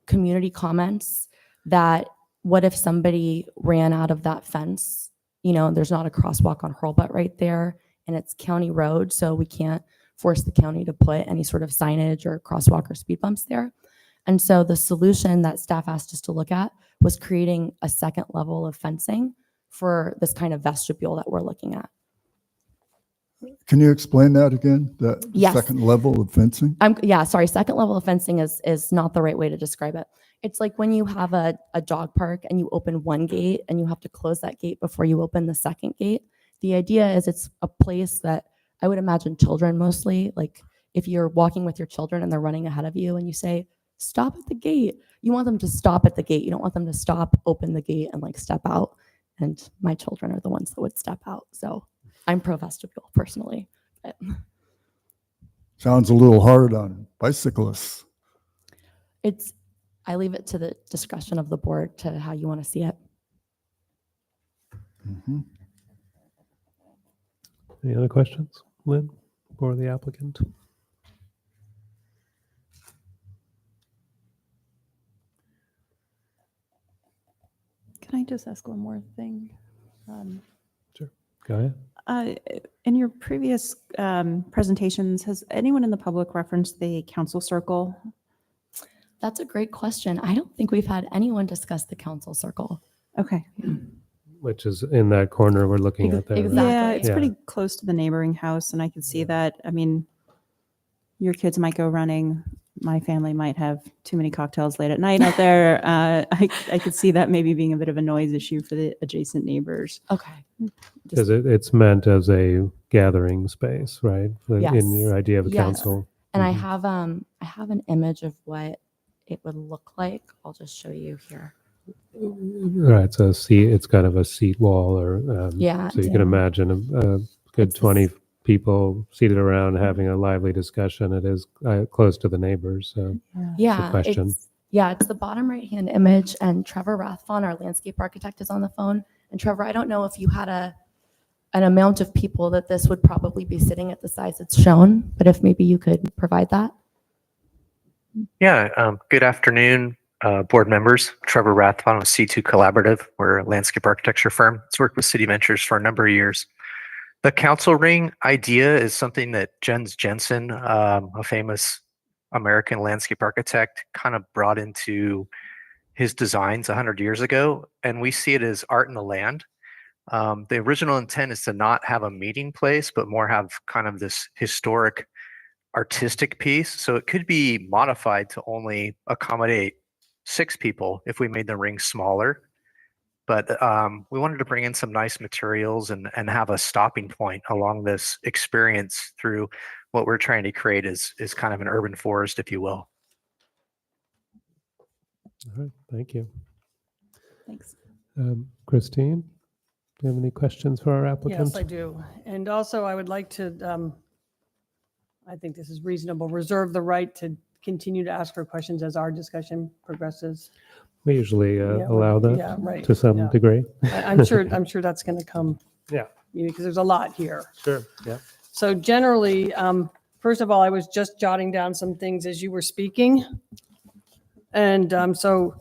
community comments that what if somebody ran out of that fence? You know, there's not a crosswalk on Hurlbut right there, and it's county road, so we can't force the county to put any sort of signage or crosswalk or speed bumps there. And so the solution that staff asked us to look at was creating a second level of fencing for this kind of vestibule that we're looking at. Can you explain that again? The Yes. second level of fencing? Sorry, second level of fencing is not the right way to describe it. It's like when you have a dog park and you open one gate and you have to close that gate before you open the second gate. The idea is it's a place that I would imagine children mostly, like if you're walking with your children and they're running ahead of you and you say, stop at the gate, you want them to stop at the gate. You don't want them to stop, open the gate and like step out. And my children are the ones that would step out. So I'm pro vestibule personally. But Sounds a little hard on bicyclists. I leave it to the discretion of the board to how you want to see it. Mhm. Any other questions, Lynn, for the applicant? Can I just ask one more thing? Go ahead. In your previous presentations, has anyone in the public referenced the council circle? That's a great question. I don't think we've had anyone discuss the council circle. Okay. Which is in that corner we're looking at there. right? Exactly. Yeah, it's Yeah. pretty close to the neighboring house, and I could see that. I mean, your kids might go running. My family might have too many cocktails late at night out there. I could see that maybe being a bit of a noise issue for the adjacent neighbors. Okay. Because it's meant as a gathering space, right? Yes. In your idea of a Yes. council. And Mhm. I have an image of what it would look like. I'll just show you here. Right, so it's kind of a seat wall, or Yeah. so you can imagine a good It's 20 this- people seated around having a lively discussion. It is close to the neighbors, so Yeah. question. It's the bottom right hand image, and Trevor Rathbone, our landscape architect, is on the phone. And Trevor, I don't know if you had an amount of people that this would probably be sitting at the size it's shown, but if maybe you could provide that. Yeah, good afternoon, board members. Trevor Rathbone with C2 Collaborative. We're a landscape architecture firm that's worked with City Ventures for a number of years. The council ring idea is something that Jens Jensen, a famous American landscape architect, kind of brought into his designs 100 years ago, and we see it as art in the land. The original intent is to not have a meeting place, but more have kind of this historic artistic piece. So it could be modified to only accommodate 6 people if we made the ring smaller. But we wanted to bring in some nice materials and have a stopping point along this experience through what we're trying to create is kind of an urban forest, if you will. All right, thank you. Thanks. Christine, do you have any questions for our applicant? Yes, I do. And also I would like to, I think this is reasonable, reserve the right to continue to ask for questions as our discussion progresses. We usually Yeah, allow that yeah, right, to some yeah. degree. I'm sure that's going to come. Yeah. Because there's a lot here. Sure, yeah. So generally, First of all, I was just jotting down some things as you were speaking. And so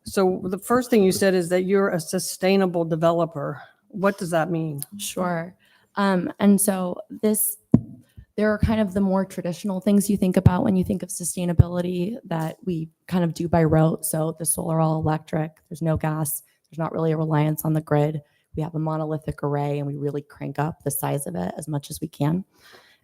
the first thing you said is that you're a sustainable developer. What does that mean? Sure. And so there are kind of the more traditional things you think about when you think of sustainability that we kind of do by rote. So the solar all electric, there's no gas, there's not really a reliance on the grid. We have a monolithic array and we really crank up the size of it as much as we can.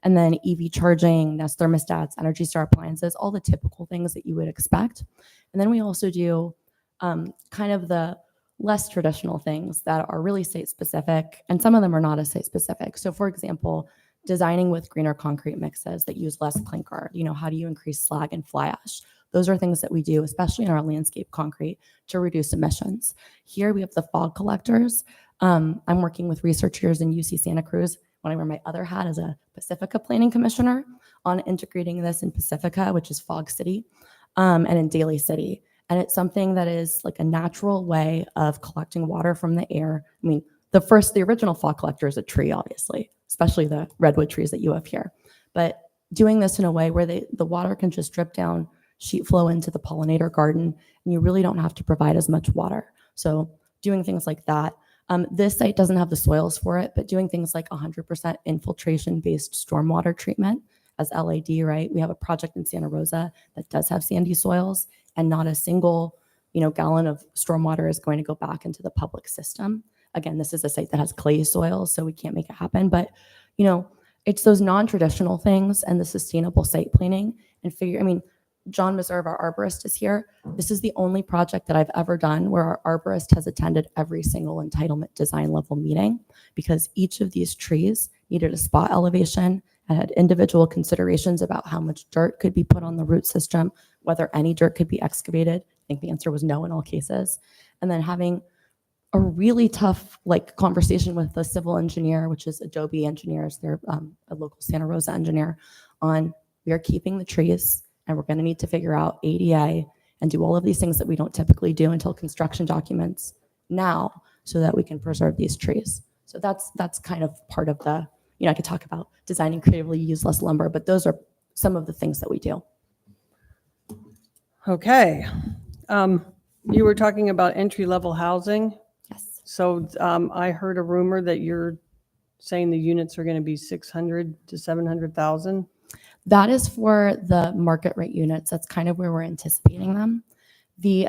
And then EV charging, Nest thermostats, Energy Star appliances, all the typical things that you would expect. And then we also do kind of the less traditional things that are really site specific, and some of them are not as site specific. So for example, designing with greener concrete mixes that use less clinker. How do you increase slag and fly ash? Those are things that we do, especially in our landscape concrete, to reduce emissions. Here we have the fog collectors. I'm working with researchers in UC Santa Cruz when I wear my other hat as a Pacifica Planning Commissioner on integrating this in Pacifica, which is Fog City, and in Daly City. And it's something that is like a natural way of collecting water from the air. I mean, the original fog collector is a tree, obviously, especially the redwood trees that you have here. But doing this in a way where the water can just drip down, sheet flow into the pollinator garden, and you really don't have to provide as much water. So doing things like that. This site doesn't have the soils for it, but doing things like 100% infiltration-based stormwater treatment as LAD, right? We have a project in Santa Rosa that does have sandy soils, and not a single, gallon of stormwater is going to go back into the public system. Again, this is a site that has clay soils, so we can't make it happen. But, it's those non-traditional things and the sustainable site planning and John Meserve, our arborist, is here. This is the only project that I've ever done where our arborist has attended every single entitlement design level meeting, because each of these trees needed a spot elevation and had individual considerations about how much dirt could be put on the root system, whether any dirt could be excavated. I think the answer was no in all cases. And then having a really tough conversation with the civil engineer, which is Adobe Engineers, they're a local Santa Rosa engineer, on we are keeping the trees, and we're going to need to figure out ADA and do all of these things that we don't typically do until construction documents now, so that we can preserve these trees. So that's kind of part of the, I could talk about designing creatively, use less lumber, but those are some of the things that we do. Okay. You were talking about entry-level housing. Yes. So I heard a rumor that you're saying the units are going to be 600 to 700,000. That is for the market rate units. That's kind of where we're anticipating them. The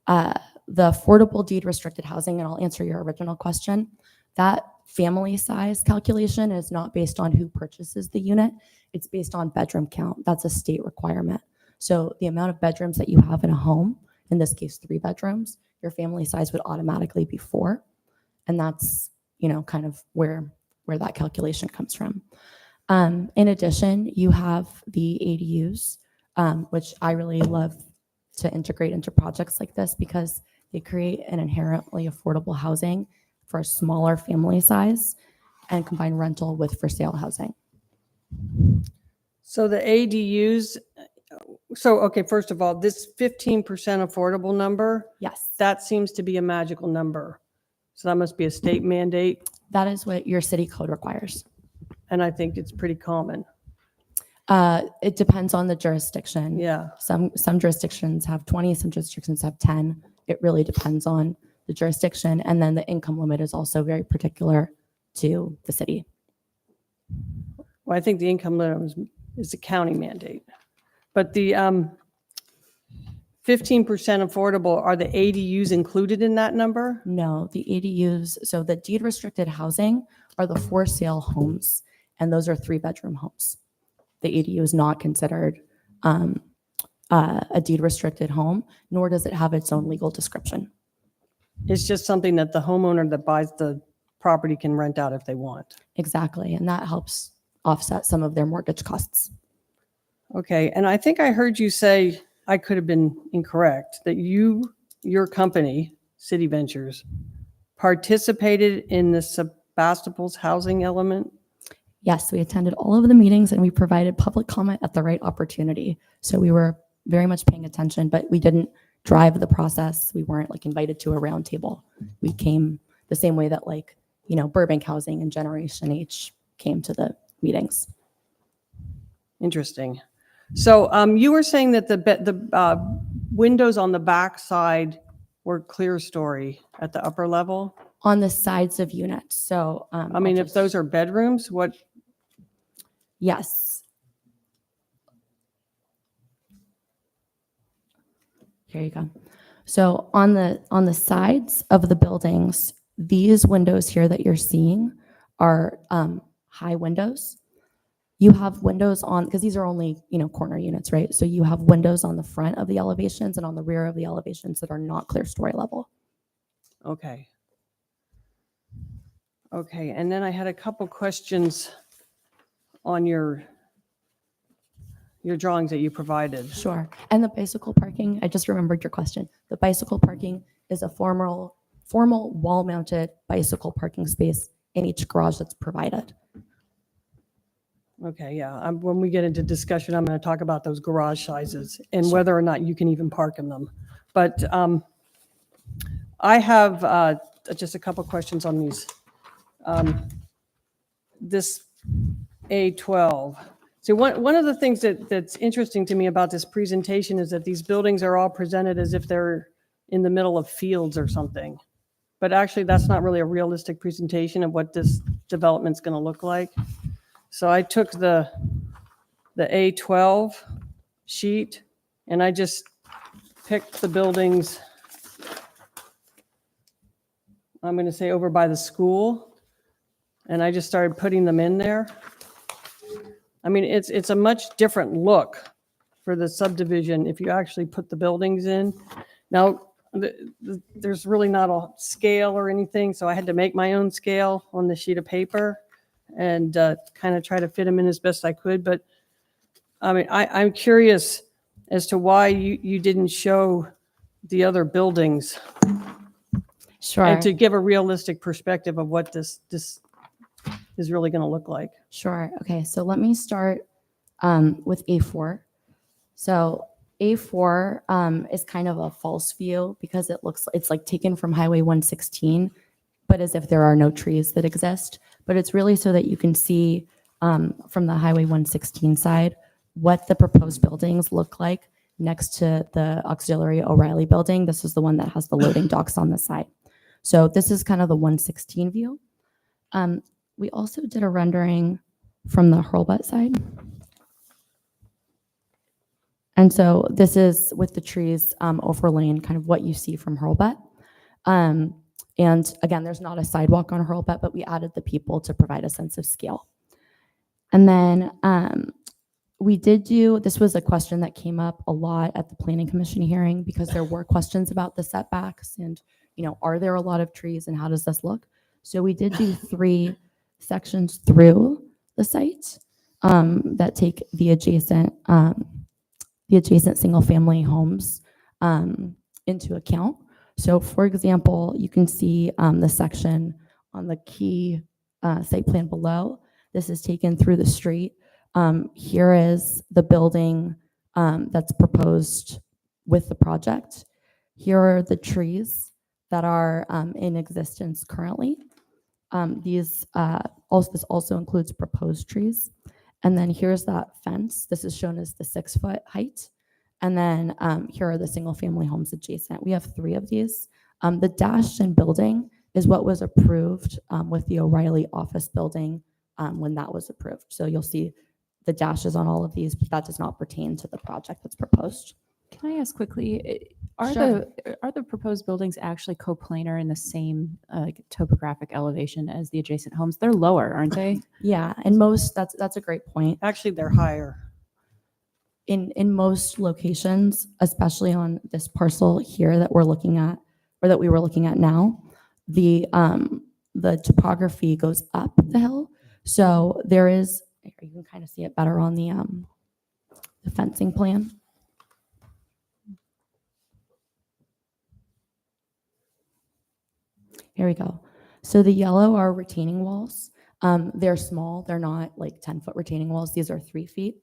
affordable deed restricted housing, and I'll answer your original question, that family size calculation is not based on who purchases the unit. It's based on bedroom count. That's a state requirement. So the amount of bedrooms that you have in a home, in this case 3 bedrooms, your family size would automatically be 4. And that's, kind of where that calculation comes from. In addition, you have the ADUs, which I really love to integrate into projects like this because they create an inherently affordable housing for a smaller family size and combine rental with for sale housing. So the ADUs, okay, first of all, this 15% affordable number, Yes, that seems to be a magical number. So that must be a state mandate, that is what your city code requires. and I think it's pretty common. It depends on the jurisdiction. Yeah. Some jurisdictions have 20, some jurisdictions have 10. It really depends on the jurisdiction. And then the income limit is also very particular to the city. Well, I think the income limit is a county mandate. But the 15% affordable, are the ADUs included in that number? No, the ADUs, so the deed restricted housing are the for sale homes, and those are 3-bedroom homes. The ADU is not considered a deed restricted home, nor does it have its own legal description. It's just something that the homeowner that buys the property can rent out if they want. Exactly, and that helps offset some of their mortgage costs. Okay, and I think I heard you say, I could have been incorrect, that your company, City Ventures, participated in the Sebastopol's housing element? Yes, we attended all of the meetings and we provided public comment at the right opportunity. So we were very much paying attention, but we didn't drive the process. We weren't invited to a round table. We came the same way that Burbank Housing and Generation H came to the meetings. Interesting. So you were saying that the windows on the back side were clear story at the upper level? On the sides of units. So I mean, if those are bedrooms, what? Yes. Here you go. So on the sides of the buildings, these windows here that you're seeing are high windows. You have windows on, because these are only, corner units, right? So you have windows on the front of the elevations and on the rear of the elevations that are not clear story level. Okay. Okay, and then I had a couple questions on your drawings that you provided. Sure. And the bicycle parking, I just remembered your question. The bicycle parking is a formal wall-mounted bicycle parking space in each garage that's provided. Okay, yeah. When we get into discussion, I'm going to talk about those garage sizes and whether or not you can even park in them. But I have just a couple questions on these. This A12. So one of the things that's interesting to me about this presentation is that these buildings are all presented as if they're in the middle of fields or something. But actually, that's not really a realistic presentation of what this development's going to look like. So I took the A12 sheet and I just picked the buildings, I'm going to say over by the school, and I just started putting them in there. I mean, it's a much different look for the subdivision if you actually put the buildings in. Now, there's really not a scale or anything, so I had to make my own scale on the sheet of paper and kind of try to fit them in as best I could. But I mean, I'm curious as to why you didn't show the other buildings. Sure. And to give a realistic perspective of what this is really going to look like. Sure. Okay, so let me start with A4. So A4 is kind of a false view because it's like taken from Highway 116, but as if there are no trees that exist. But it's really so that you can see from the Highway 116 side what the proposed buildings look like next to the auxiliary O'Reilly building. This is the one that has the loading docks on the side. So this is kind of the 116 view. We also did a rendering from the Hurlbut side. And so this is with the trees overlaying kind of what you see from Hurlbut. And again, there's not a sidewalk on Hurlbut, but we added the people to provide a sense of scale. And then we did this was a question that came up a lot at the Planning Commission hearing because there were questions about the setbacks and, are there a lot of trees and how does this look? So we did do 3 sections through the site that take the adjacent single family homes into account. So for example, you can see the section on the key site plan below. This is taken through the street. Here is the building that's proposed with the project. Here are the trees that are in existence currently. This also includes proposed trees. And then here's that fence. This is shown as the 6-foot height. And then here are the single family homes adjacent. We have 3 of these. The dashed in building is what was approved with the O'Reilly office building when that was approved. So you'll see the dashes on all of these, but that does not pertain to the project that's proposed. Can I ask quickly, are Sure. the proposed buildings actually coplanar in the same topographic elevation as the adjacent homes? They're lower, aren't they? Yeah, and that's a great point. Actually, they're higher. In most locations, especially on this parcel here that we're looking at, or that we were looking at now, the topography goes up the hill. So there is, you can kind of see it better on the fencing plan. Here we go. So the yellow are retaining walls. They're small. They're not like 10-foot retaining walls. These are 3 feet.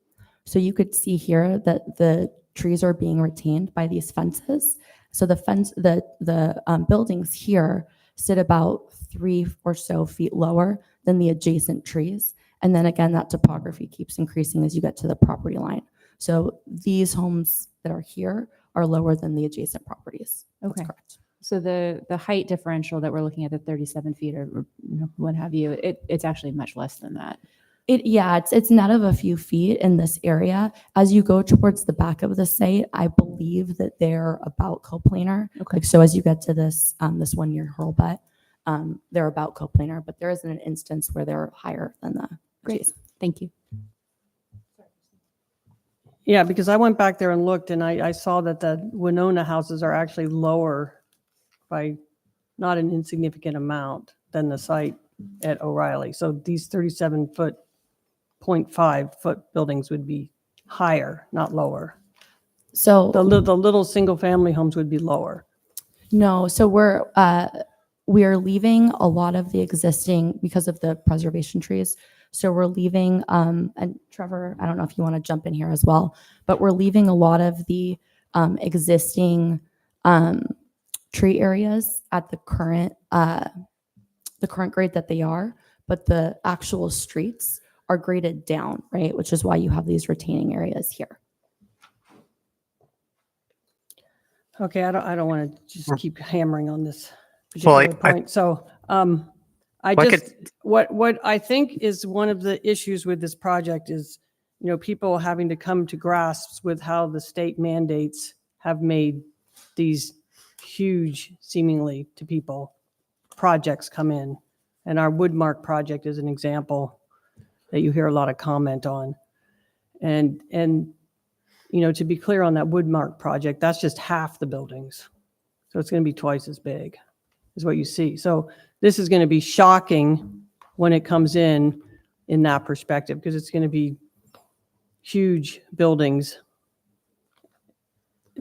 So you could see here that the trees are being retained by these fences. So the buildings here sit about 3 or so feet lower than the adjacent trees. And then again, that topography keeps increasing as you get to the property line. So these homes that are here are lower than the adjacent properties. That's Okay. correct. So the height differential that we're looking at, the 37 feet or what have you, it's actually much less than that. It's net of a few feet in this area. As you go towards the back of the site, I believe that they're about coplanar. Okay. Like, so as you get to this, this 1 year hurl butt, they're about coplanar, but there isn't an instance where they're higher than the Great. adjacent. Thank you. Yeah, because I went back there and looked and I saw that the Winona houses are actually lower by not an insignificant amount than the site at O'Reilly. So these 37.5 foot buildings would be higher, not lower. So The little single family homes would be lower. no, so we are leaving a lot of the existing because of the preservation trees. So we're leaving, and Trevor, I don't know if you want to jump in here as well, but we're leaving a lot of the existing tree areas at the current grade that they are, but the actual streets are graded down, right? Which is why you have these retaining areas here. Okay, I don't want to just keep hammering on this Well, particular point. So what I think is one of the issues with this project is, people having to come to grasps with how the state mandates have made these huge, seemingly to people, projects come in. And our Woodmark project is an example that you hear a lot of comment on. And to be clear on that Woodmark project, that's just half the buildings. So it's going to be twice as big is what you see. So this is going to be shocking when it comes in that perspective, because it's going to be huge buildings,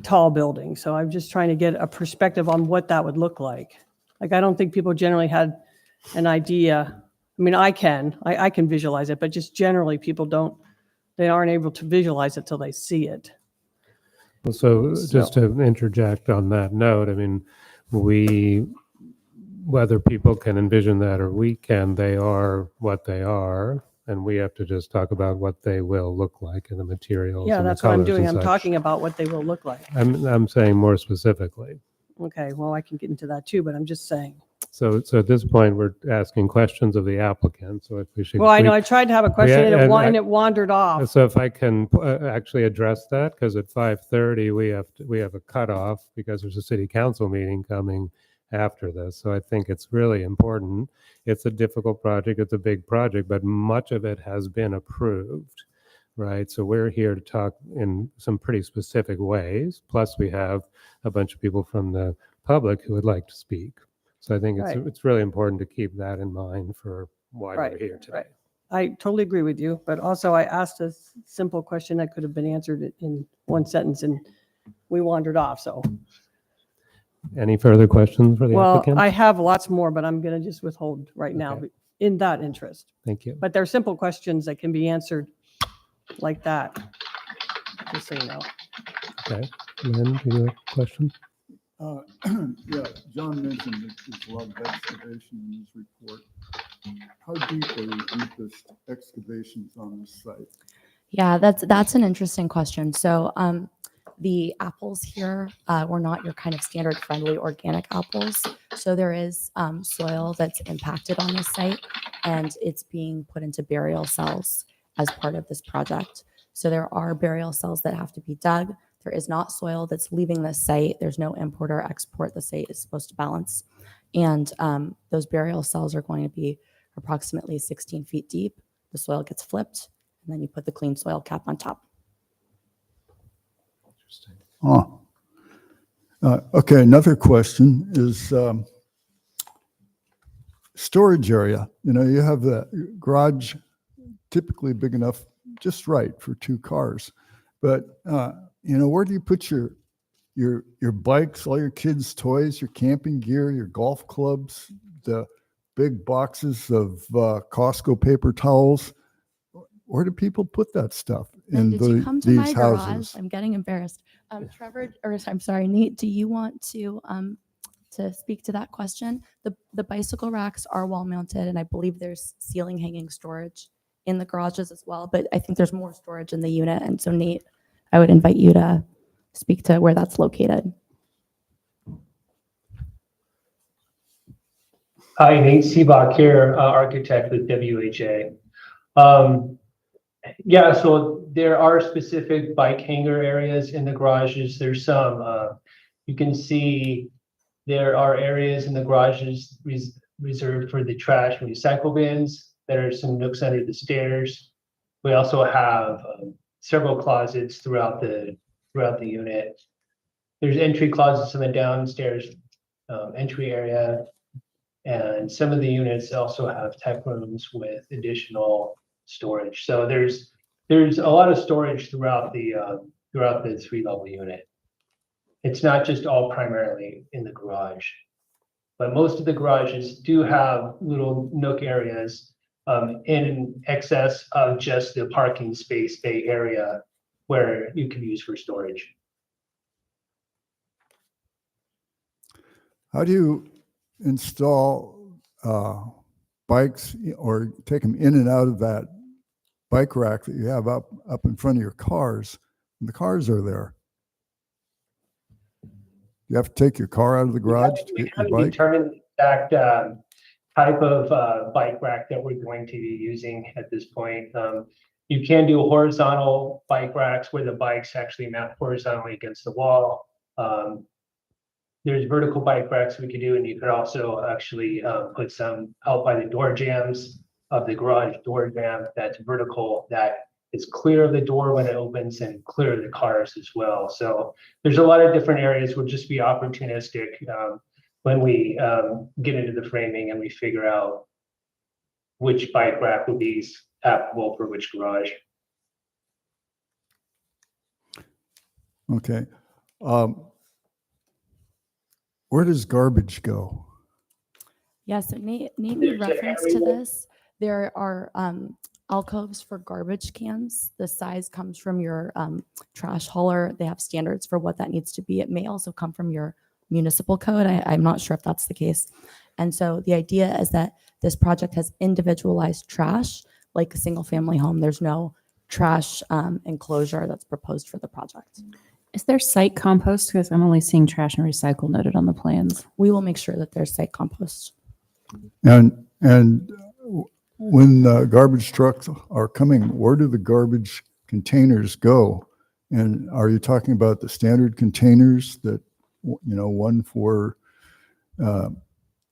tall buildings. So I'm just trying to get a perspective on what that would look like. Like, I don't think people generally had an idea. I mean, I can visualize it, but just generally people they aren't able to visualize it till they see it. Well, so just to interject on that note, I mean, whether people can envision that or we can, they are what they are, and we have to just talk about what they will look like in the materials. Yeah, and that's the what I'm colors doing. and I'm such. talking about what they will look like. I'm saying more specifically. Okay, well, I can get into that too, but I'm just saying. So at this point, we're asking questions of the applicant. So if we should. Well, I know I tried to have a question and it wandered off. So if I can actually address that, because at 5:30 we have a cutoff because there's a city council meeting coming after this. So I think it's really important. It's a difficult project. It's a big project, but much of it has been approved, right? So we're here to talk in some pretty specific ways. Plus we have a bunch of people from the public who would like to speak. So I think it's really important to keep that in mind for why we're here today. Right. I totally agree with you, but also I asked a simple question that could have been answered in one sentence and we wandered off, so. Any further questions for the applicant? Well, I have lots more, but I'm going to just withhold right now in that interest. Thank you. But they're simple questions that can be answered like that, just so you know. Okay. Lynn, do you have a question? Yeah, John mentioned that there's a lot of excavation in his report. How deep are the deepest excavations on this site? Yeah, that's an interesting question. So the apples here were not your kind of standard friendly organic apples. So there is soil that's impacted on this site, and it's being put into burial cells as part of this project. So there are burial cells that have to be dug. There is not soil that's leaving this site. There's no import or export the site is supposed to balance. And those burial cells are going to be approximately 16 feet deep. The soil gets flipped, and then you put the clean soil cap on top. Interesting. Okay, another question is storage area. You have the garage typically big enough, just right for 2 cars. But, where do you put your bikes, all your kids' toys, your camping gear, your golf clubs, the big boxes of Costco paper towels? Where do people put that stuff in Did you come to these my garage? houses? I'm getting embarrassed. Trevor, or I'm sorry, Nate, do you want to speak to that question? The bicycle racks are wall mounted, and I believe there's ceiling hanging storage in the garages as well, but I think there's more storage in the unit. And so Nate, I would invite you to speak to where that's located. Hi, Nate Seabach here, architect with WHA. Yeah, so there are specific bike hanger areas in the garages. There's some, you can see there are areas in the garages reserved for the trash and recycle bins. There are some nooks under the stairs. We also have several closets throughout the unit. There's entry closets in the downstairs entry area. And some of the units also have tech rooms with additional storage. So there's a lot of storage throughout the 3-level unit. It's not just all primarily in the garage, but most of the garages do have little nook areas in excess of just the parking space bay area where you can use for storage. How do you install bikes or take them in and out of that bike rack that you have up in front of your cars, and the cars are there? You have to take your car out of the garage to get your bike? Determine the exact type of bike rack that we're going to be using at this point. You can do horizontal bike racks where the bikes actually mount horizontally against the wall. There's vertical bike racks we could do, and you could also actually put some out by the door jambs of the garage door jamb that's vertical, that is clear of the door when it opens and clear of the cars as well. So there's a lot of different areas. We'll just be opportunistic when we get into the framing and we figure out which bike rack would be applicable for which garage. Okay. Where does garbage go? Yeah, so Nate made reference to this. There are alcoves for garbage cans. The size comes from your trash hauler. They have standards for what that needs to be. It may also come from your municipal code. I'm not sure if that's the case. And so the idea is that this project has individualized trash like a single family home. There's no trash enclosure that's proposed for the project. Is there site compost? Because I'm only seeing trash and recycle noted on the plans. We will make sure that there's site compost. And when garbage trucks are coming, where do the garbage containers go? And are you talking about the standard containers that, one for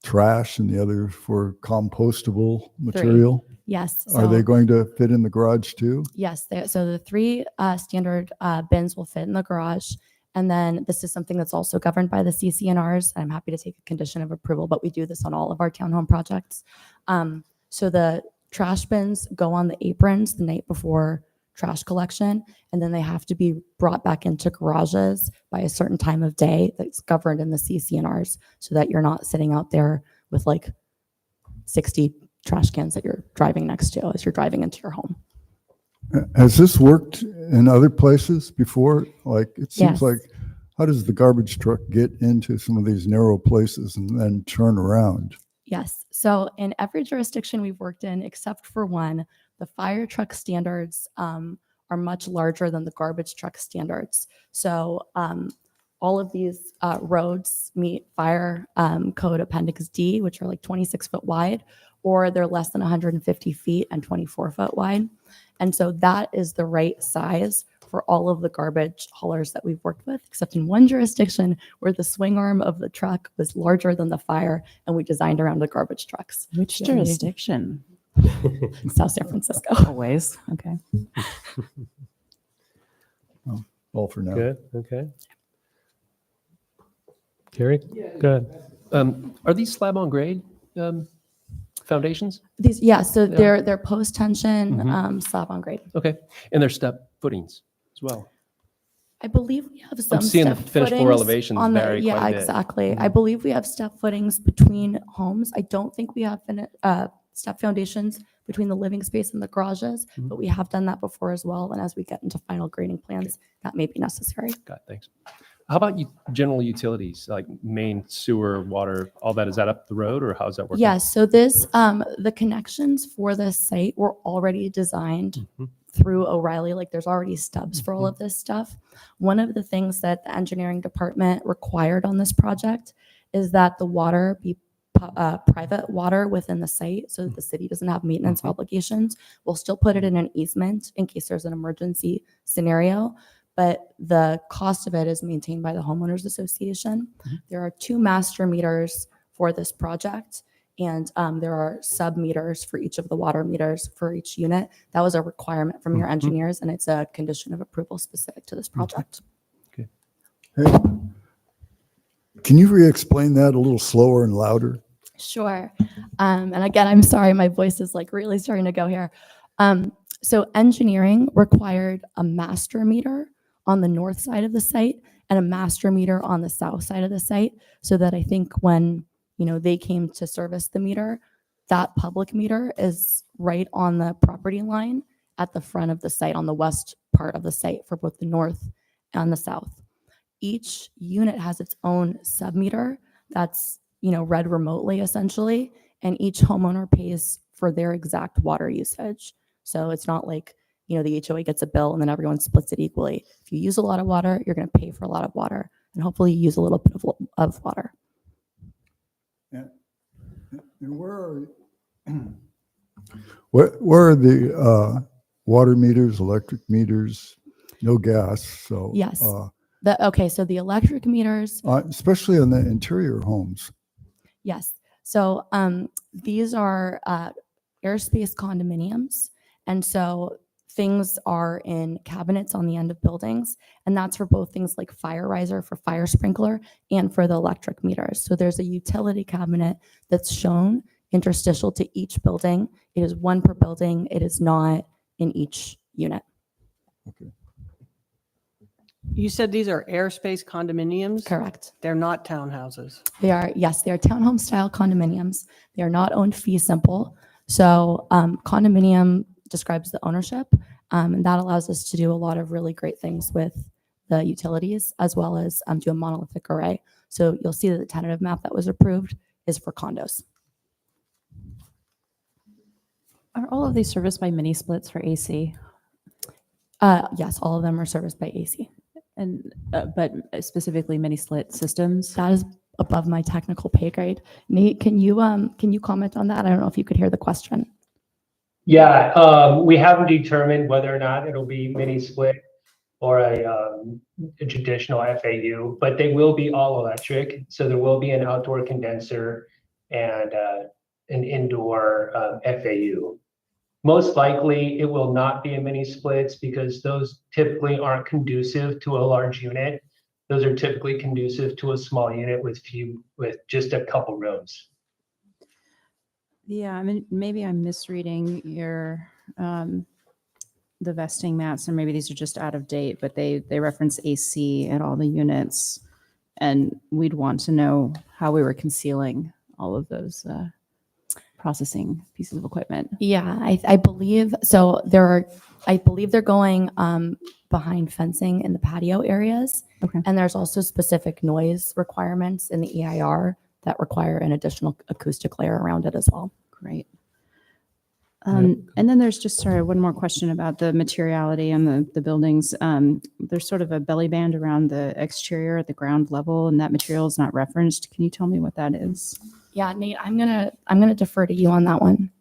trash and the other for compostable material? Yes. Are they going to fit in the garage too? Yes. So the 3 standard bins will fit in the garage. And then this is something that's also governed by the CCNRs. I'm happy to take a condition of approval, but we do this on all of our townhome projects. So the trash bins go on the aprons the night before trash collection, and then they have to be brought back into garages by a certain time of day that's governed in the CCNRs, so that you're not sitting out there with like 60 trash cans that you're driving next to as you're driving into your home. Has this worked in other places before? Like, it seems Yes. like, how does the garbage truck get into some of these narrow places and then turn around? Yes. So in every jurisdiction we've worked in, except for one, the fire truck standards are much larger than the garbage truck standards. So all of these roads meet fire code appendix D, which are like 26 foot wide, or they're less than 150 feet and 24 foot wide. And so that is the right size for all of the garbage haulers that we've worked with, except in one jurisdiction where the swing arm of the truck was larger than the fire, and we designed around the garbage trucks. Which So jurisdiction? South San Francisco. Always. Okay. All for now. Good, okay. Carrie? Good. Are these slab on grade foundations? These, yeah, so Yeah. they're post tension Mhm. slab on grade. Okay, and they're step footings as well. I believe we have some. seeing the step finished floor footings elevations on the, vary quite a yeah, bit. exactly. I Mhm. believe we have step footings between homes. I don't think we have step foundations between the living space and the garages, Mhm. but we have done that before as well. And as we get into final grading plans, that may be necessary. Got it, thanks. How about general utilities, like main sewer, water, all that? Is that up the road, or how's that working? Yes, so this, the connections for this site were already designed Mhm. through O'Reilly, like there's already stubs for all of this stuff. One of the things that the engineering department required on this project is that the water be private water within the site, so that the city doesn't have maintenance obligations. We'll still put it in an easement in case there's an emergency scenario, but the cost of it is maintained by the homeowners association. There are 2 master meters for this project, and there are sub meters for each of the water meters for each unit. That was a requirement from your engineers, and it's a condition of approval specific to this project. Hey, can you re-explain that a little slower and louder? Sure. And again, I'm sorry, my voice is like really starting to go here. So engineering required a master meter on the north side of the site and a master meter on the south side of the site, so that I think when, you know, they came to service the meter, that public meter is right on the property line at the front of the site, on the west part of the site for both the north and the south. Each unit has its own sub meter that's, you know, read remotely essentially, and each homeowner pays for their exact water usage. So it's not like, you know, the HOA gets a bill and then everyone splits it equally. If you use a lot of water, you're going to pay for a lot of water, and hopefully you use a little bit of water. And where are the water meters, electric meters? No gas, so. Yes. Okay, so the electric meters, especially on the interior homes. yes. So these are airspace condominiums. And so things are in cabinets on the end of buildings. And that's for both things like fire riser for fire sprinkler and for the electric meters. So there's a utility cabinet that's shown interstitial to each building. It is one per building. It is not in each unit. Okay. You said these are airspace condominiums? Correct. They're not townhouses. They are, yes, they are townhome style condominiums. They are not owned fee simple. So condominium describes the ownership, and that allows us to do a lot of really great things with the utilities, as well as do a monolithic array. So you'll see that the tentative map that was approved is for condos. Are all of these serviced by mini splits for AC? Yes, all of them are serviced by AC. And but specifically mini split systems? That is above my technical pay grade. Nate, can you comment on that? I don't know if you could hear the question. Yeah, we haven't determined whether or not it'll be mini split or a traditional FAU, but they will be all electric. So there will be an outdoor condenser and an indoor FAU. Most likely it will not be a mini splits because those typically aren't conducive to a large unit. Those are typically conducive to a small unit with just a couple rooms. Yeah, I mean, maybe I'm misreading your the vesting maps, or maybe these are just out of date, but they reference AC at all the units, and we'd want to know how we were concealing all of those processing pieces of equipment. Yeah, I believe so. I believe they're going behind fencing in the patio areas. Okay. And there's also specific noise requirements in the EIR that require an additional acoustic layer around it as well. Great. And then there's just one more question about the materiality and the buildings. There's sort of a belly band around the exterior at the ground level, and that material is not referenced. Can you tell me what that is? Yeah, Nate, I'm gonna defer to you on that one.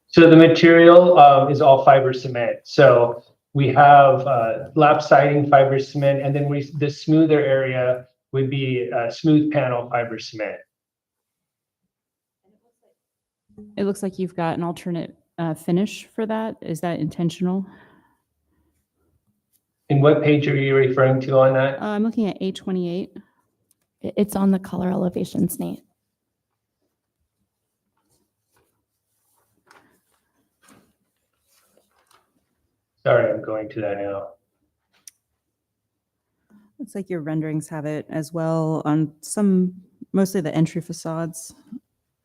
So the material is all fiber cement. So we have lap siding fiber cement, and then the smoother area would be smooth panel fiber cement. It looks like you've got an alternate finish for that. Is that intentional? And what page are you referring to on that? I'm looking at A28. It's on the color elevations, Nate. Sorry, I'm going to that now. Looks like your renderings have it as well on mostly the entry facades,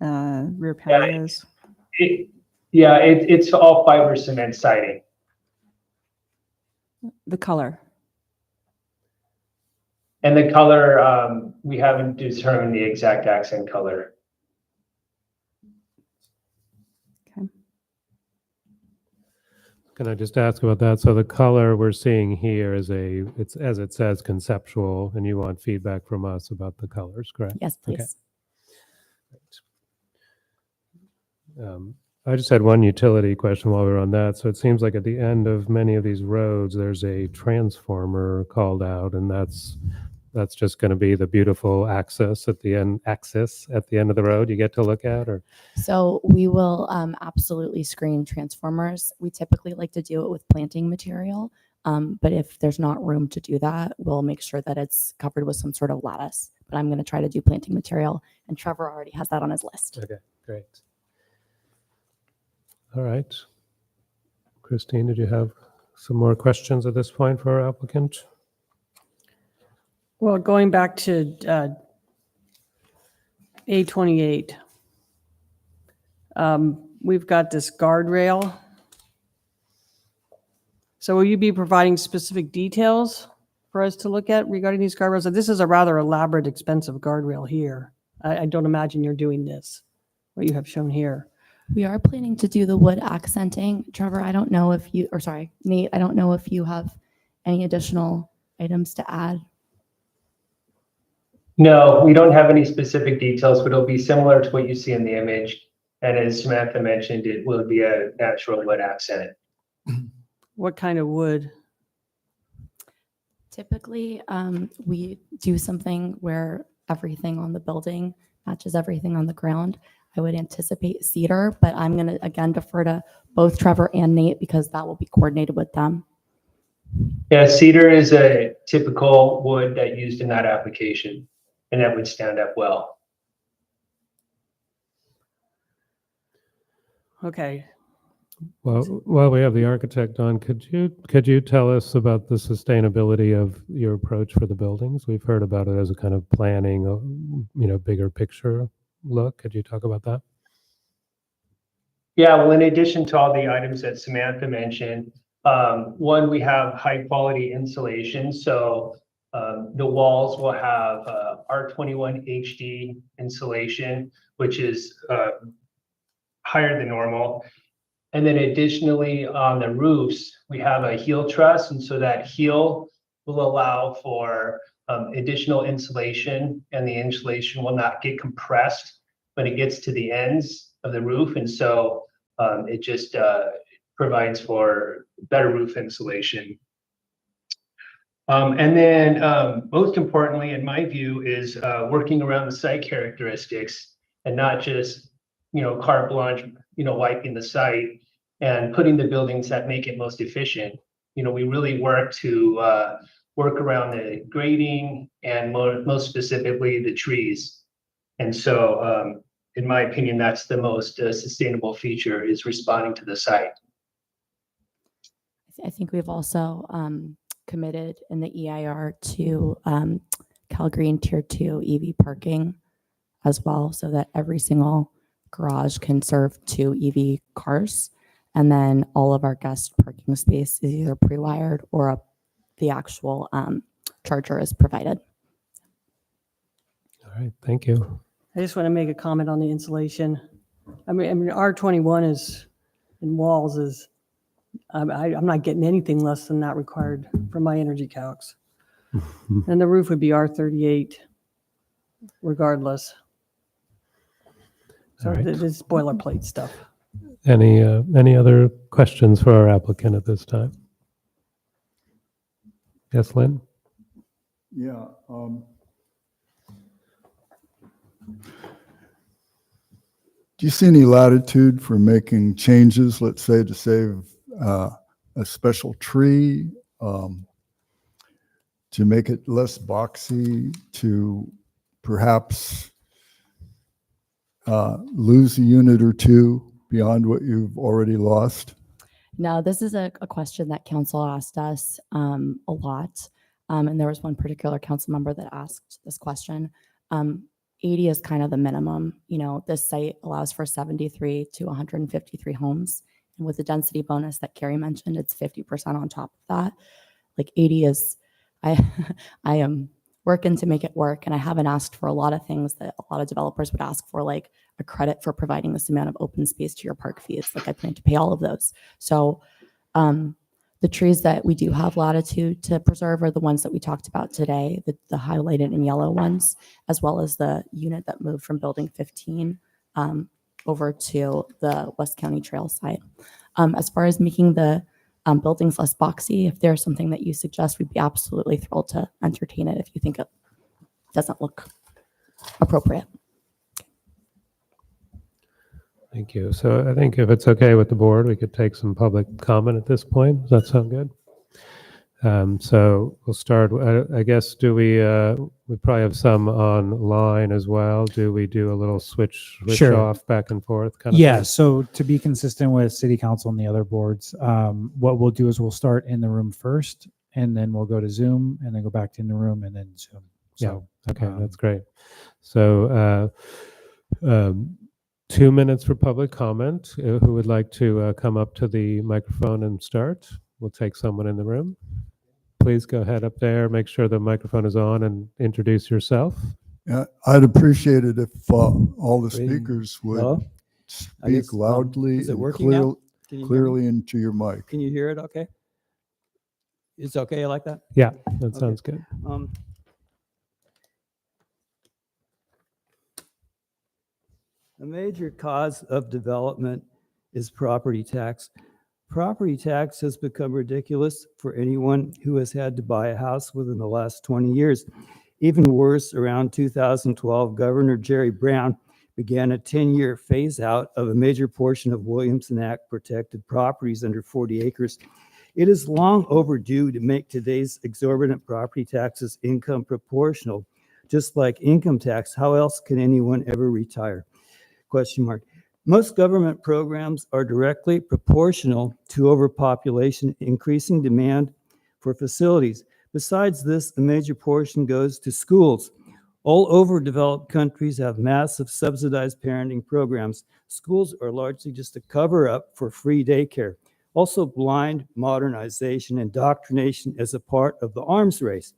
rear patios. It's all fiber cement siding. The color. And the color, we haven't determined the exact accent color. Can I just ask about that? So the color we're seeing here is it's as it says, conceptual, and you want feedback from us about the colors, correct? Yes, Okay. please. I just had one utility question while we were on that. So it seems like at the end of many of these roads, there's a transformer called out, and that's just going to be the beautiful axis at the end of the road you get to look at, or So we will absolutely screen transformers. We typically like to do it with planting material, but if there's not room to do that, we'll make sure that it's covered with some sort of lattice. But I'm going to try to do planting material, and Trevor already has that on his list. okay, great. All right. Christine, did you have some more questions at this point for our applicant? Well, going back to A28, we've got this guardrail. So will you be providing specific details for us to look at regarding these guardrails? So this is a rather elaborate, expensive guardrail here. I don't imagine you're doing this, what you have shown here. We are planning to do the wood accenting. Trevor, I don't know if you, or sorry, Nate, I don't know if you have any additional items to add. No, we don't have any specific details, but it'll be similar to what you see in the image. And as Samantha mentioned, it will be a natural wood accent. What kind of wood? Typically, we do something where everything on the building matches everything on the ground. I would anticipate cedar, but I'm going to, again, defer to both Trevor and Nate because that will be coordinated with them. Yeah, cedar is a typical wood that used in that application, and that would stand up well. Okay. Well, while we have the architect on, could you tell us about the sustainability of your approach for the buildings? We've heard about it as a kind of planning, bigger picture look. Could you talk about that? Yeah, well, in addition to all the items that Samantha mentioned, one, we have high quality insulation. So the walls will have R21 HD insulation, which is higher than normal. And then additionally on the roofs, we have a heel truss. And so that heel will allow for additional insulation, and the insulation will not get compressed when it gets to the ends of the roof. And so it just provides for better roof insulation. And then most importantly, in my view, is working around the site characteristics and not just, carte blanche, wiping the site and putting the buildings that make it most efficient. We really work to work around the grading and most specifically the trees. And so in my opinion, that's the most sustainable feature, is responding to the site. I think we've also committed in the EIR to Cal Green Tier 2 EV parking as well, so that every single garage can serve 2 EV cars. And then all of our guest parking space is either pre-wired or the actual charger is provided. All right, thank you. I just want to make a comment on the insulation. I mean, R21 is in walls is, I'm not getting anything less than that required for my energy calcs. And the roof would be R38 regardless. So All right. this is boilerplate stuff. Any other questions for our applicant at this time? Yes, Lynn? Yeah. Do you see any latitude for making changes, let's say, to save a special tree, to make it less boxy, to perhaps lose a unit or two beyond what you've already lost? Now, this is a question that council asked us a lot. And there was one particular council member that asked this question. 80 is kind of the minimum. This site allows for 73 to 153 homes. And with the density bonus that Carrie mentioned, it's 50% on top of that. Like 80 is, I am working to make it work. And I haven't asked for a lot of things that a lot of developers would ask for, like a credit for providing this amount of open space to your park fees. Like I plan to pay all of those. So the trees that we do have latitude to preserve are the ones that we talked about today, the highlighted in yellow ones, as well as the unit that moved from building 15 over to the West County Trail site. As far as making the buildings less boxy, if there's something that you suggest, we'd be absolutely thrilled to entertain it if you think it doesn't look appropriate. Thank you. So I think if it's okay with the board, we could take some public comment at this point. Does that sound good? So we'll start, I guess, we probably have some online as well. Do we do a little switch Sure. off back and forth kind of Yeah, thing? so to be consistent with city council and the other boards, what we'll do is we'll start in the room first, and then we'll go to Zoom, and then go back in the room, and then Zoom. So, Okay, that's great. So 2 minutes for public comment. Who would like to come up to the microphone and start? We'll take someone in the room. Please go ahead up there, make sure the microphone is on, and introduce yourself. Yeah, I'd appreciate it if all the Wait. speakers would Hello? I guess, speak loudly is it and working now? Can you hear me? clearly into your mic. Can you hear it okay? It's okay like that? Yeah, that Okay. sounds good. A major cause of development is property tax. Property tax has become ridiculous for anyone who has had to buy a house within the last 20 years. Even worse, around 2012, Governor Jerry Brown began a 10-year phase out of a major portion of Williamson Act protected properties under 40 acres. It is long overdue to make today's exorbitant property taxes income proportional. Just like income tax, how else can anyone ever retire? Question mark. Most government programs are directly proportional to overpopulation, increasing demand for facilities. Besides this, a major portion goes to schools. All overdeveloped countries have massive subsidized parenting programs. Schools are largely just a cover-up for free daycare. Also, blind modernization, indoctrination as a part of the arms race.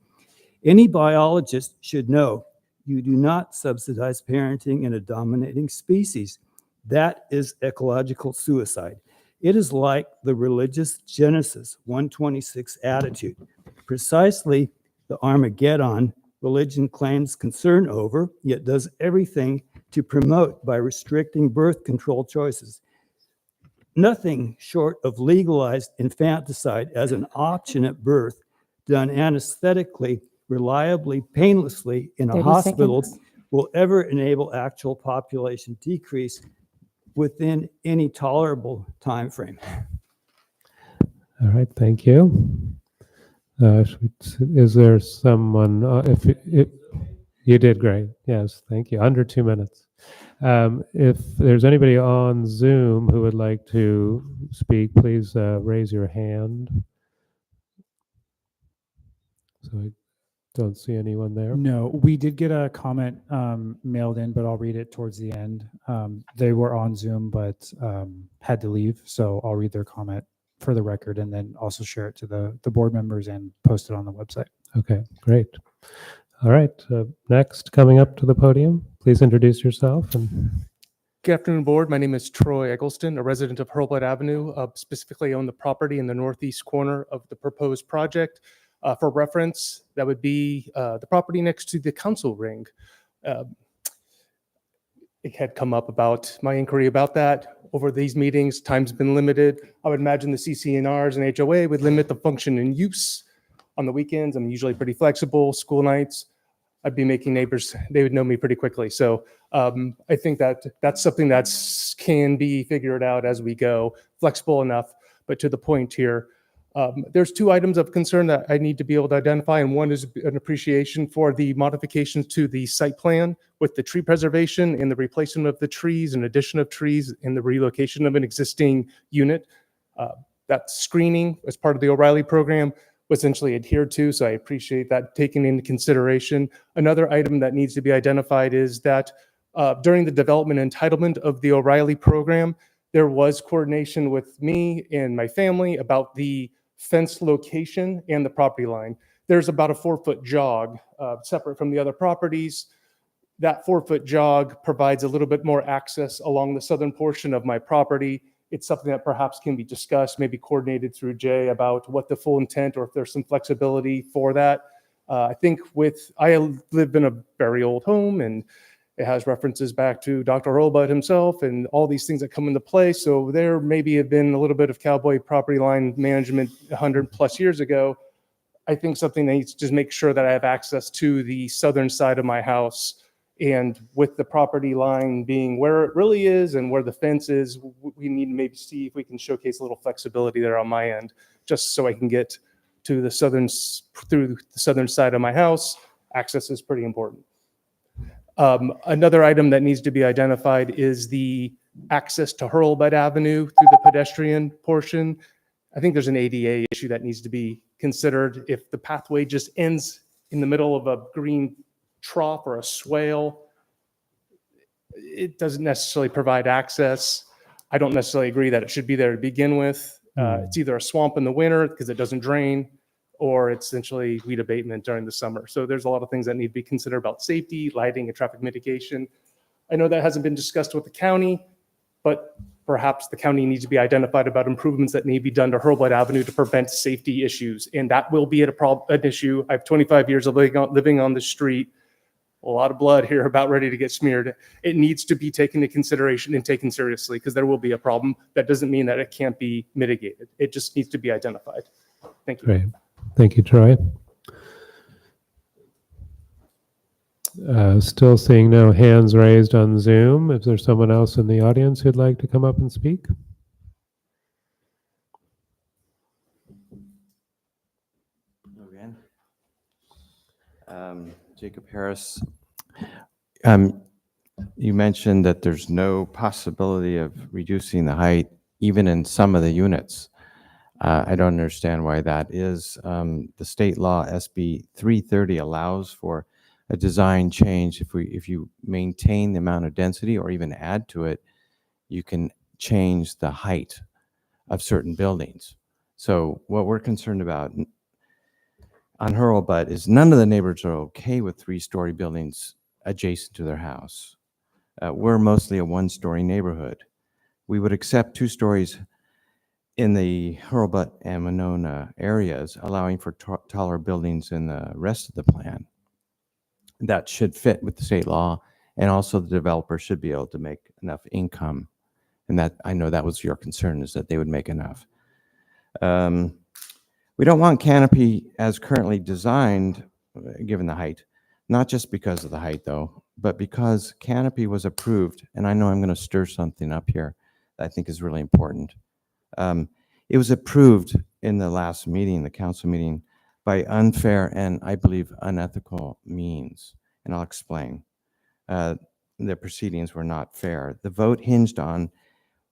Any biologist should know you do not subsidize parenting in a dominating species. That is ecological suicide. It is like the religious Genesis 1:26 attitude. Precisely the Armageddon religion claims concern over, yet does everything to promote by restricting birth control choices. Nothing short of legalized infanticide as an option at birth, done anesthetically, reliably, painlessly in a 30 hospital, seconds. will ever enable actual population decrease within any tolerable time frame. All right, thank you. Is there someone, if you did great, yes, thank you, under 2 minutes. If there's anybody on Zoom who would like to speak, please raise your hand. So I don't see anyone there. No, we did get a comment mailed in, but I'll read it towards the end. They were on Zoom, but had to leave. So I'll read their comment for the record and then also share it to the board members and post it on the website. Okay, great. All right, next, coming up to the podium, please introduce yourself. Good afternoon, board. My name is Troy Eggleston, a resident of Hurlbut Avenue, specifically on the property in the northeast corner of the proposed project. For reference, that would be the property next to the council ring. It had come up about my inquiry about that over these meetings. Time's been limited. I would imagine the CCNRs and HOA would limit the function and use on the weekends. I'm usually pretty flexible. School nights, I'd be making neighbors, they would know me pretty quickly. So I think that's something that can be figured out as we go, flexible enough. But to the point here, there's two items of concern that I need to be able to identify, and one is an appreciation for the modifications to the site plan with the tree preservation and the replacement of the trees and addition of trees and the relocation of an existing unit. That screening as part of the O'Reilly program was essentially adhered to, so I appreciate that taken into consideration. Another item that needs to be identified is that during the development entitlement of the O'Reilly program, there was coordination with me and my family about the fence location and the property line. there's about a 4-foot jog separate from the other properties. That 4-foot jog provides a little bit more access along the southern portion of my property. It's something that perhaps can be discussed, maybe coordinated through Jay about what the full intent or if there's some flexibility for that. I think I live in a very old home and it has references back to Dr. Hurlbut himself and all these things that come into play. So there maybe have been a little bit of cowboy property line management 100+ years ago. I think something that needs to just make sure that I have access to the southern side of my house, and with the property line being where it really is and where the fence is, we need to maybe see if we can showcase a little flexibility there on my end, just so I can get to through the southern side of my house. Access is pretty important. Another item that needs to be identified is the access to Hurlbut Avenue through the pedestrian portion. I think there's an ADA issue that needs to be considered. If the pathway just ends in the middle of a green trough or a swale, it doesn't necessarily provide access. I don't necessarily agree that it should be there to begin with. It's either a swamp in the winter because it doesn't drain, or it's essentially weed abatement during the summer. So there's a lot of things that need to be considered about safety, lighting, and traffic mitigation. I know that hasn't been discussed with the county, but perhaps the county needs to be identified about improvements that need to be done to Hurlbut Avenue to prevent safety issues. And that will be an issue. I have 25 years of living on the street. A lot of blood here about ready to get smeared. It needs to be taken into consideration and taken seriously because there will be a problem. That doesn't mean that it can't be mitigated. It just needs to be identified. Thank you. Great. Thank you, Troy. Still seeing no hands raised on Zoom. Is there someone else in the audience who'd like to come up and speak? Again. Jacob Harris. You mentioned that there's no possibility of reducing the height even in some of the units. I don't understand why that is. The state law SB 330 allows for a design change. If you maintain the amount of density or even add to it, you can change the height of certain buildings. So what we're concerned about on Hurlbut is none of the neighbors are okay with 3-story buildings adjacent to their house. We're mostly a 1-story neighborhood. We would accept 2 stories in the Hurlbut and Monona areas, allowing for taller buildings in the rest of the plan. That should fit with the state law, and also the developer should be able to make enough income. And that, I know that was your concern, is that they would make enough. We don't want canopy as currently designed, given the height, not just because of the height though, but because canopy was approved, and I know I'm going to stir something up here that I think is really important. It was approved in the last meeting, the council meeting, by unfair and I believe unethical means, and I'll explain. The proceedings were not fair. The vote hinged on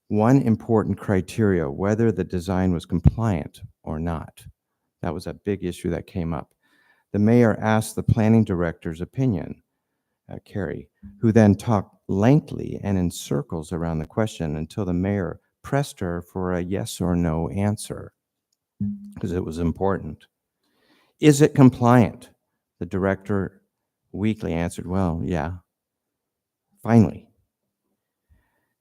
one important criteria, whether the design was compliant or not. That was a big issue that came up. The mayor asked the planning director's opinion, Carrie, who then talked lengthily and in circles around the question until the mayor pressed her for a yes or no answer, because it was important. Is it compliant? The director weakly answered, well, yeah. Finally.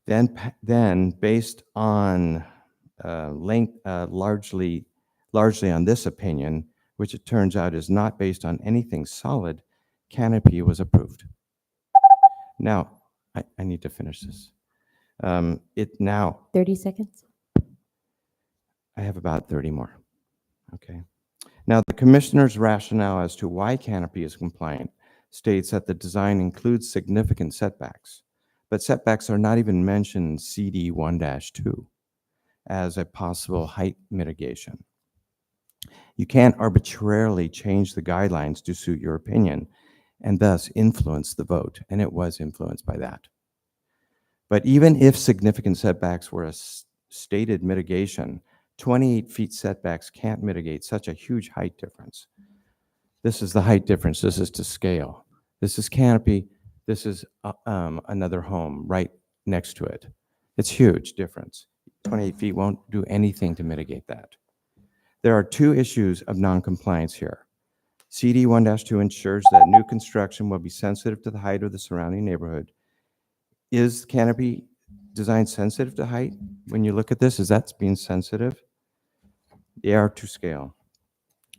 Then based on largely on this opinion, which it turns out is not based on anything solid, canopy was approved. Now, I need to finish this. 30 seconds. I have about 30 more. Okay. Now, the commissioner's rationale as to why canopy is compliant states that the design includes significant setbacks, but setbacks are not even mentioned in CD 1-2 as a possible height mitigation. You can't arbitrarily change the guidelines to suit your opinion and thus influence the vote, and it was influenced by that. But even if significant setbacks were a stated mitigation, 28 feet setbacks can't mitigate such a huge height difference. This is the height difference. This is to scale. This is canopy. This is another home right next to it. It's huge difference. 28 feet won't do anything to mitigate that. There are 2 issues of non-compliance here. CD 1-2 ensures that new construction will be sensitive to the height of the surrounding neighborhood. Is canopy design sensitive to height? When you look at this, is that being sensitive? The AR2 scale.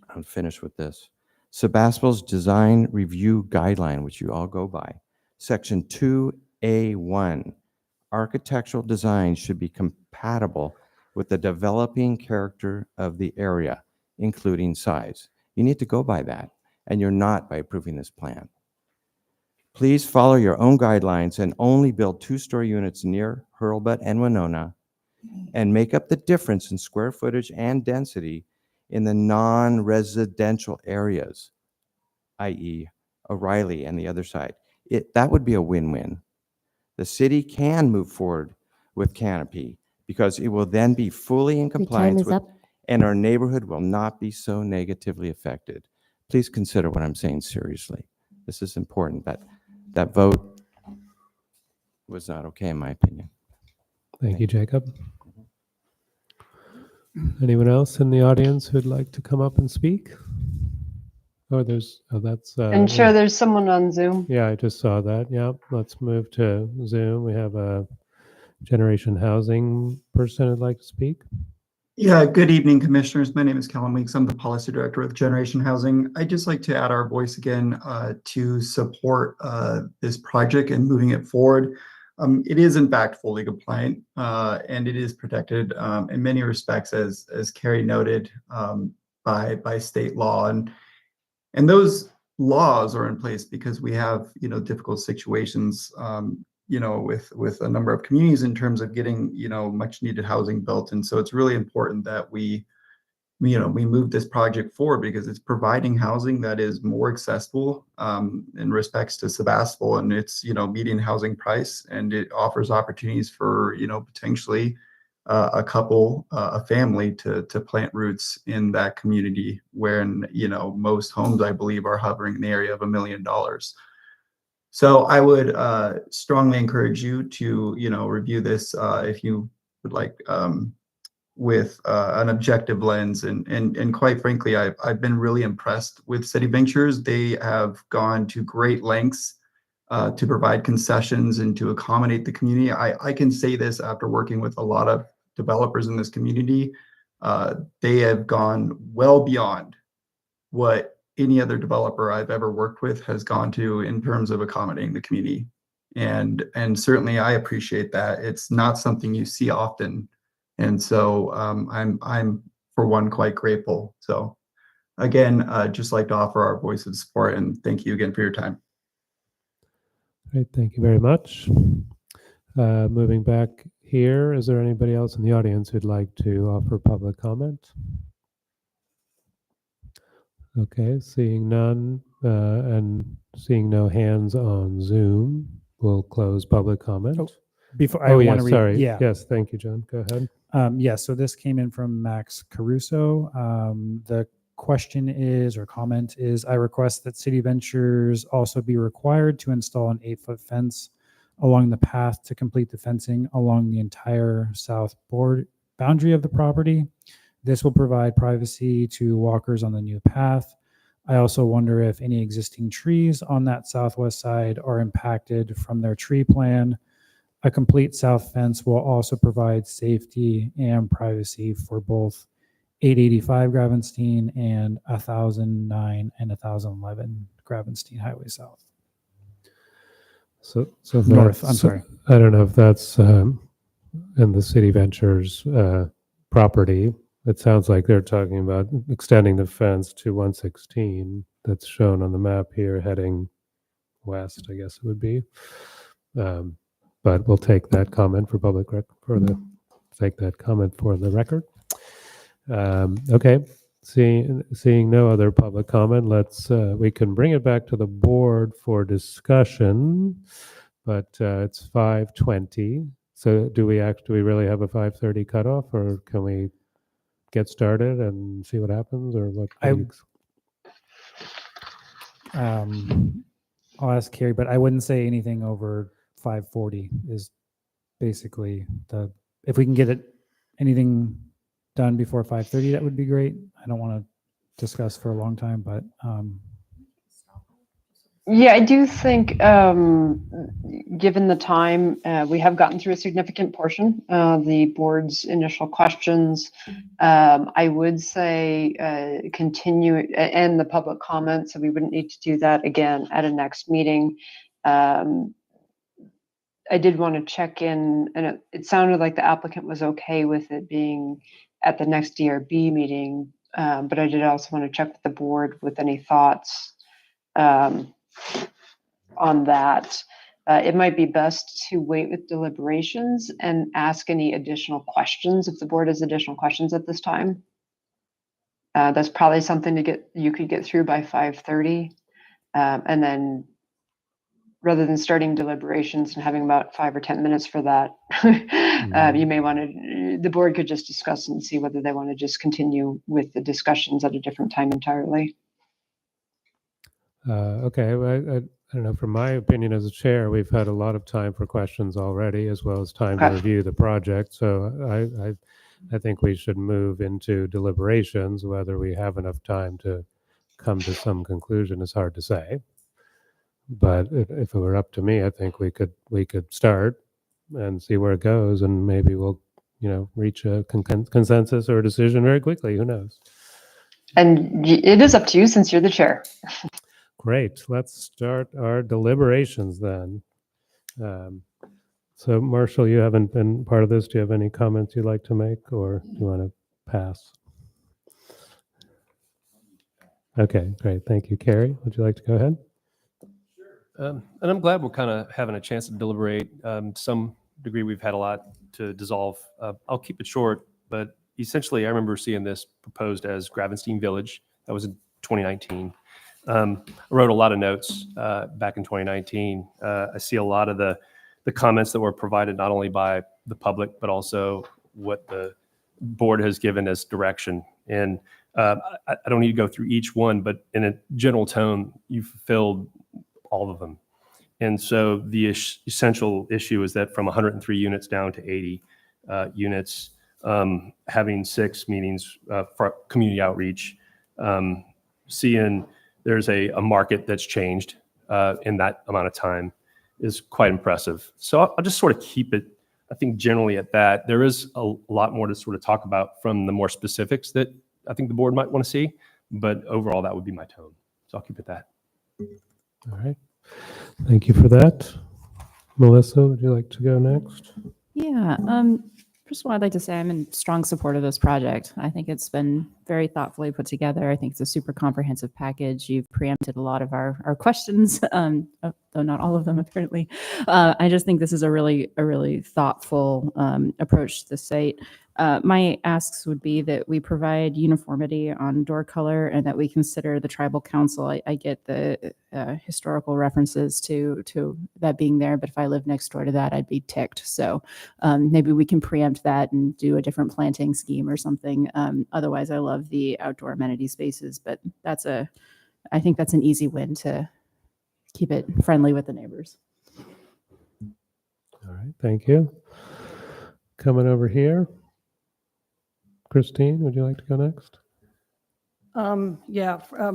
I'm finished with this. Sebastopol's design review guideline, which you all go by. Section 2A1, architectural design should be compatible with the developing character of the area, including size. You need to go by that, and you're not by approving this plan. Please follow your own guidelines and only build 2-story units near Hurlbut and Winona, and make up the difference in square footage and density in the non-residential areas, i.e. O'Reilly and the other side. That would be a win-win. The city can move forward with canopy because it will then be fully in compliance with, and our neighborhood will not be so negatively affected. Please consider what I'm saying seriously. This is important. That vote was not okay, in my opinion. Thank you, Jacob. Anyone else in the audience who'd like to come up and speak? Oh, that's. And sure, there's someone on Zoom. Yeah, I just saw that. Yeah, let's move to Zoom. We have a Generation Housing person who'd like to speak. Yeah, good evening, commissioners. My name is Callum Weeks. I'm the policy director with Generation Housing. I'd just like to add our voice again to support this project and moving it forward. It is in fact fully compliant and it is protected in many respects, as Carrie noted, by state law, and those laws are in place because we have difficult situations with a number of communities in terms of getting much needed housing built, and so it's really important that we move this project forward because it's providing housing that is more accessible in respects to Sebastopol, and it's median housing price, and it offers opportunities for potentially a couple, a family to plant roots in that community, wherein most homes I believe are hovering in the area of $1 million. So I would strongly encourage you to review this if you would like, with an objective lens, and quite frankly, I've been really impressed with City Ventures. They have gone to great lengths to provide concessions and to accommodate the community. I can say this after working with a lot of developers in this community. They have gone well beyond what any other developer I've ever worked with has gone to in terms of accommodating the community. And certainly I appreciate that. It's not something you see often. And so I'm for one quite grateful. So again, just like to offer our voice of support, and thank you again for your time. Great, thank you very much. Moving back here, is there anybody else in the audience who'd like to offer public comment? Okay, seeing none and seeing no hands on Zoom, we'll close public comment. Before I want to read, sorry. yeah. Yes, thank you, John. Go ahead. So this came in from Max Caruso. The question is, or comment is, I request that City Ventures also be required to install an 8-foot fence along the path to complete the fencing along the entire south boundary of the property. This will provide privacy to walkers on the new path. I also wonder if any existing trees on that southwest side are impacted from their tree plan. A complete south fence will also provide safety and privacy for both 885 Gravenstein and 1009 and 1011 Gravenstein Highway South. So North, I'm sorry. I don't know if that's in the City Ventures property. It sounds like they're talking about extending the fence to 116 that's shown on the map here, heading west, I guess it would be. But we'll take that comment for public take that comment for the record. Okay, seeing no other public comment, we can bring it back to the board for discussion, but it's 5:20. So do we really have a 5:30 cutoff, or can we get started and see what happens, or what? I'll ask Carrie, but I wouldn't say anything over 5:40 is basically if we can get anything done before 5:30, that would be great. I don't want to discuss for a long time, but Yeah, I do think, given the time, we have gotten through a significant portion of the board's initial questions. I would say continue and the public comments, so we wouldn't need to do that again at a next meeting. I did want to check in, and it sounded like the applicant was okay with it being at the next DRB meeting, but I did also want to check with the board with any thoughts on that. It might be best to wait with deliberations and ask any additional questions if the board has additional questions at this time. That's probably something you could get through by 5:30, and then rather than starting deliberations and having about 5 or 10 minutes for that, you may want to, the board could just discuss and see whether they want to just continue with the discussions at a different time entirely. Okay, well, I don't know, from my opinion as a chair, we've had a lot of time for questions already, as well as time to Okay. review the project. So I think we should move into deliberations. Whether we have enough time to come to some conclusion is hard to say. But if it were up to me, I think we could start and see where it goes, and maybe we'll, reach a consensus or a decision very quickly. Who knows? And it is up to you since you're the chair. Great. Let's start our deliberations then. So Marshall, you haven't been part of this. Do you have any comments you'd like to make, or do you want to pass? Okay, great. Thank you. Carrie, would you like to go ahead? And I'm glad we're kind of having a chance to deliberate. Some degree, we've had a lot to dissolve. I'll keep it short, but essentially, I remember seeing this proposed as Gravenstein Village. That was in 2019. I wrote a lot of notes back in 2019. I see a lot of the comments that were provided not only by the public, but also what the board has given as direction. And I don't need to go through each one, but in a general tone, you've fulfilled all of them. And so the essential issue is that from 103 units down to 80 units, having 6 meetings for community outreach, seeing there's a market that's changed in that amount of time is quite impressive. So I'll just sort of keep it, I think, generally at that. There is a lot more to sort of talk about from the more specifics that I think the board might want to see, but overall, that would be my tone. So I'll keep it that. All right. Thank you for that. Melissa, would you like to go next? Yeah. First of all, I'd like to say I'm in strong support of this project. I think it's been very thoughtfully put together. I think it's a super comprehensive package. You've preempted a lot of our questions, though not all of them apparently. I just think this is a really thoughtful approach to the site. My asks would be that we provide uniformity on door color and that we consider the tribal council. I get the historical references to that being there, but if I lived next door to that, I'd be ticked. So maybe we can preempt that and do a different planting scheme or something. Otherwise, I love the outdoor amenity spaces, but I think that's an easy win to keep it friendly with the neighbors. All right, thank you. Coming over here. Christine, would you like to go next?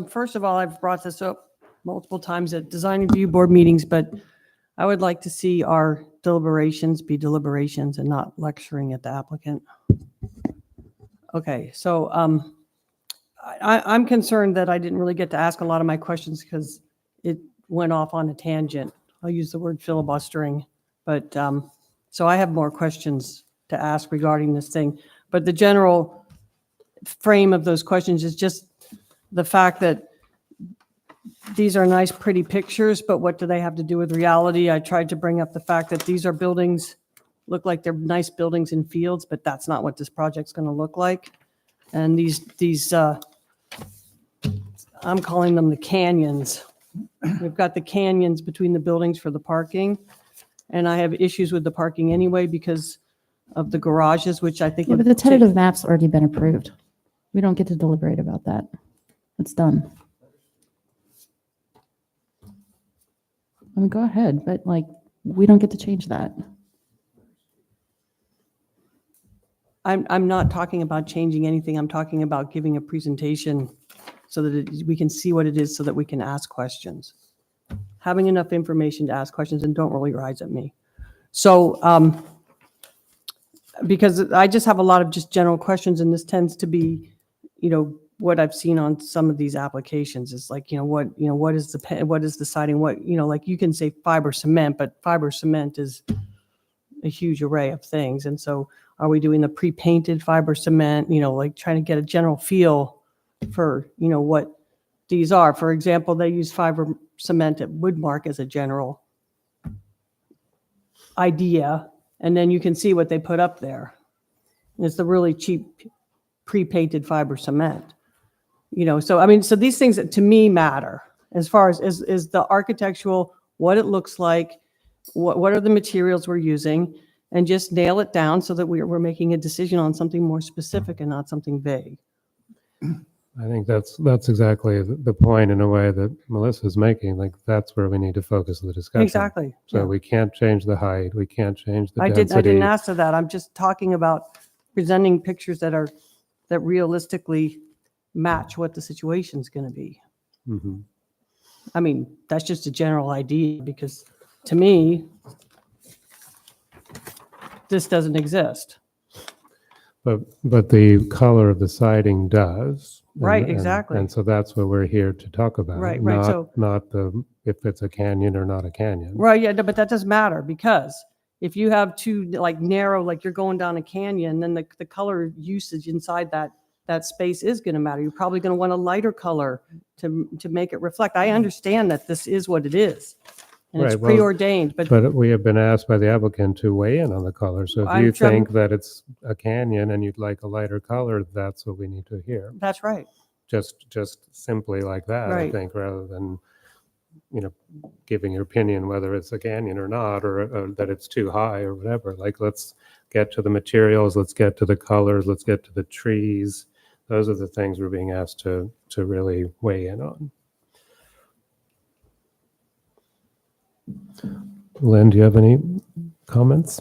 First of all, I've brought this up multiple times at design review board meetings, but I would like to see our deliberations be deliberations and not lecturing at the applicant. Okay, so I'm concerned that I didn't really get to ask a lot of my questions because it went off on a tangent. I'll use the word filibustering, but so I have more questions to ask regarding this thing. But the general frame of those questions is just the fact that these are nice, pretty pictures, but what do they have to do with reality? I tried to bring up the fact that these are buildings, look like they're nice buildings in fields, but that's not what this project's going to look like. And these I'm calling them the canyons. We've got the canyons between the buildings for the parking, and I have issues with the parking anyway because of the garages, which I think. Yeah, but the tentative map's already been approved. We don't get to deliberate about that. It's done. I mean, go ahead, but we don't get to change that. I'm not talking about changing anything. I'm talking about giving a presentation so that we can see what it is so that we can ask questions. Having enough information to ask questions, and don't roll your eyes at me. So, because I just have a lot of just general questions, and this tends to be, what I've seen on some of these applications is like, what is the siding, like you can say fiber cement, but fiber cement is a huge array of things. And so are we doing the pre-painted fiber cement, like trying to get a general feel for, what these are. For example, they use fiber cement at Woodmark as a general idea. And then you can see what they put up there. It's the really cheap pre-painted fiber cement. So these things to me matter as far as is the architectural, what it looks like, what are the materials we're using, and just nail it down so that we're making a decision on something more specific and not something vague. I think that's exactly the point in a way that Melissa's making. Like that's where we need to focus the discussion. Exactly. So yeah. we can't change the height. We can't change the I density. didn't ask for that. I'm just talking about presenting pictures that realistically match what the situation's going to be. Mm-hmm. I mean, that's just a general idea because to me, this doesn't exist. But the color of the siding does. Right, exactly. And so that's what we're here to talk about. Right. Not if it's a canyon or not a canyon. Right, yeah, but that doesn't matter because if you have two like narrow, like you're going down a canyon, then the color usage inside that space is going to matter. You're probably going to want a lighter color to make it reflect. I understand that this is what it is. And it's preordained, but we have been asked by the applicant to weigh in on the color. So if you think that it's a canyon and you'd like a lighter color, that's what we need to hear. That's right. Just simply like that, Right. I think, rather than giving your opinion whether it's a canyon or not, or that it's too high or whatever. Like, let's get to the materials, let's get to the colors, let's get to the trees. Those are the things we're being asked to really weigh in on. Lynn, do you have any comments?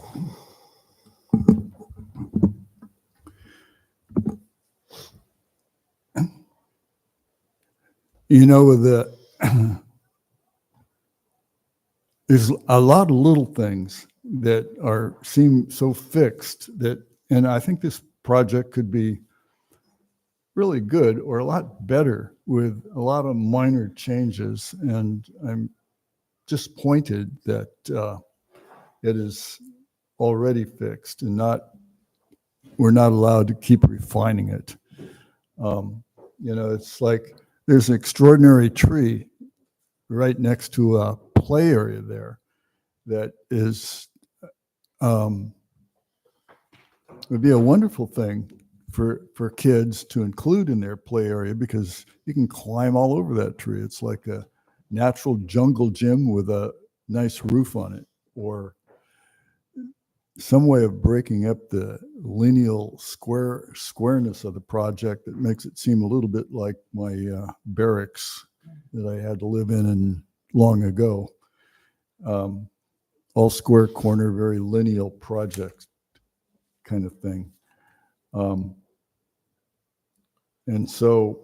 There's a lot of little things that seem so fixed and I think this project could be really good or a lot better with a lot of minor changes. And I'm disappointed that it is already fixed and we're not allowed to keep refining it. It's like there's an extraordinary tree right next to a play area there that is would be a wonderful thing for kids to include in their play area because you can climb all over that tree. It's like a natural jungle gym with a nice roof on it, or some way of breaking up the lineal squareness of the project that makes it seem a little bit like my barracks that I had to live in long ago. All square corner, very lineal project kind of thing. And so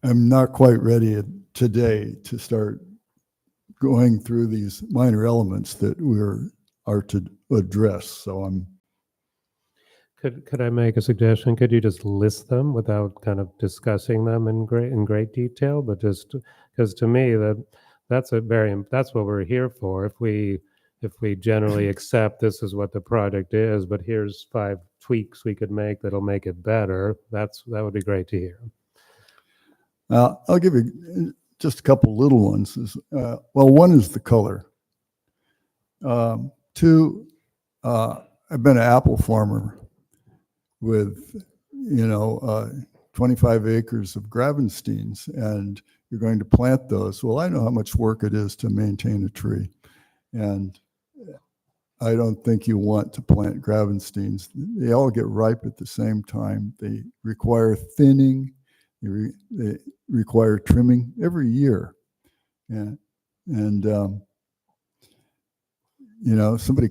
I'm not quite ready today to start going through these minor elements that are to address. So Could I make a suggestion? Could you just list them without kind of discussing them in great detail? But just because to me that's what we're here for. If we generally accept this is what the project is, but here's 5 tweaks we could make that'll make it better, that would be great to hear. I'll give you just a couple little ones. One is the color. 2, I've been an apple farmer with 25 acres of Gravensteins, and you're going to plant those. Well, I know how much work it is to maintain a tree, and I don't think you want to plant Gravensteins. They all get ripe at the same time. They require thinning. They require trimming every year. And somebody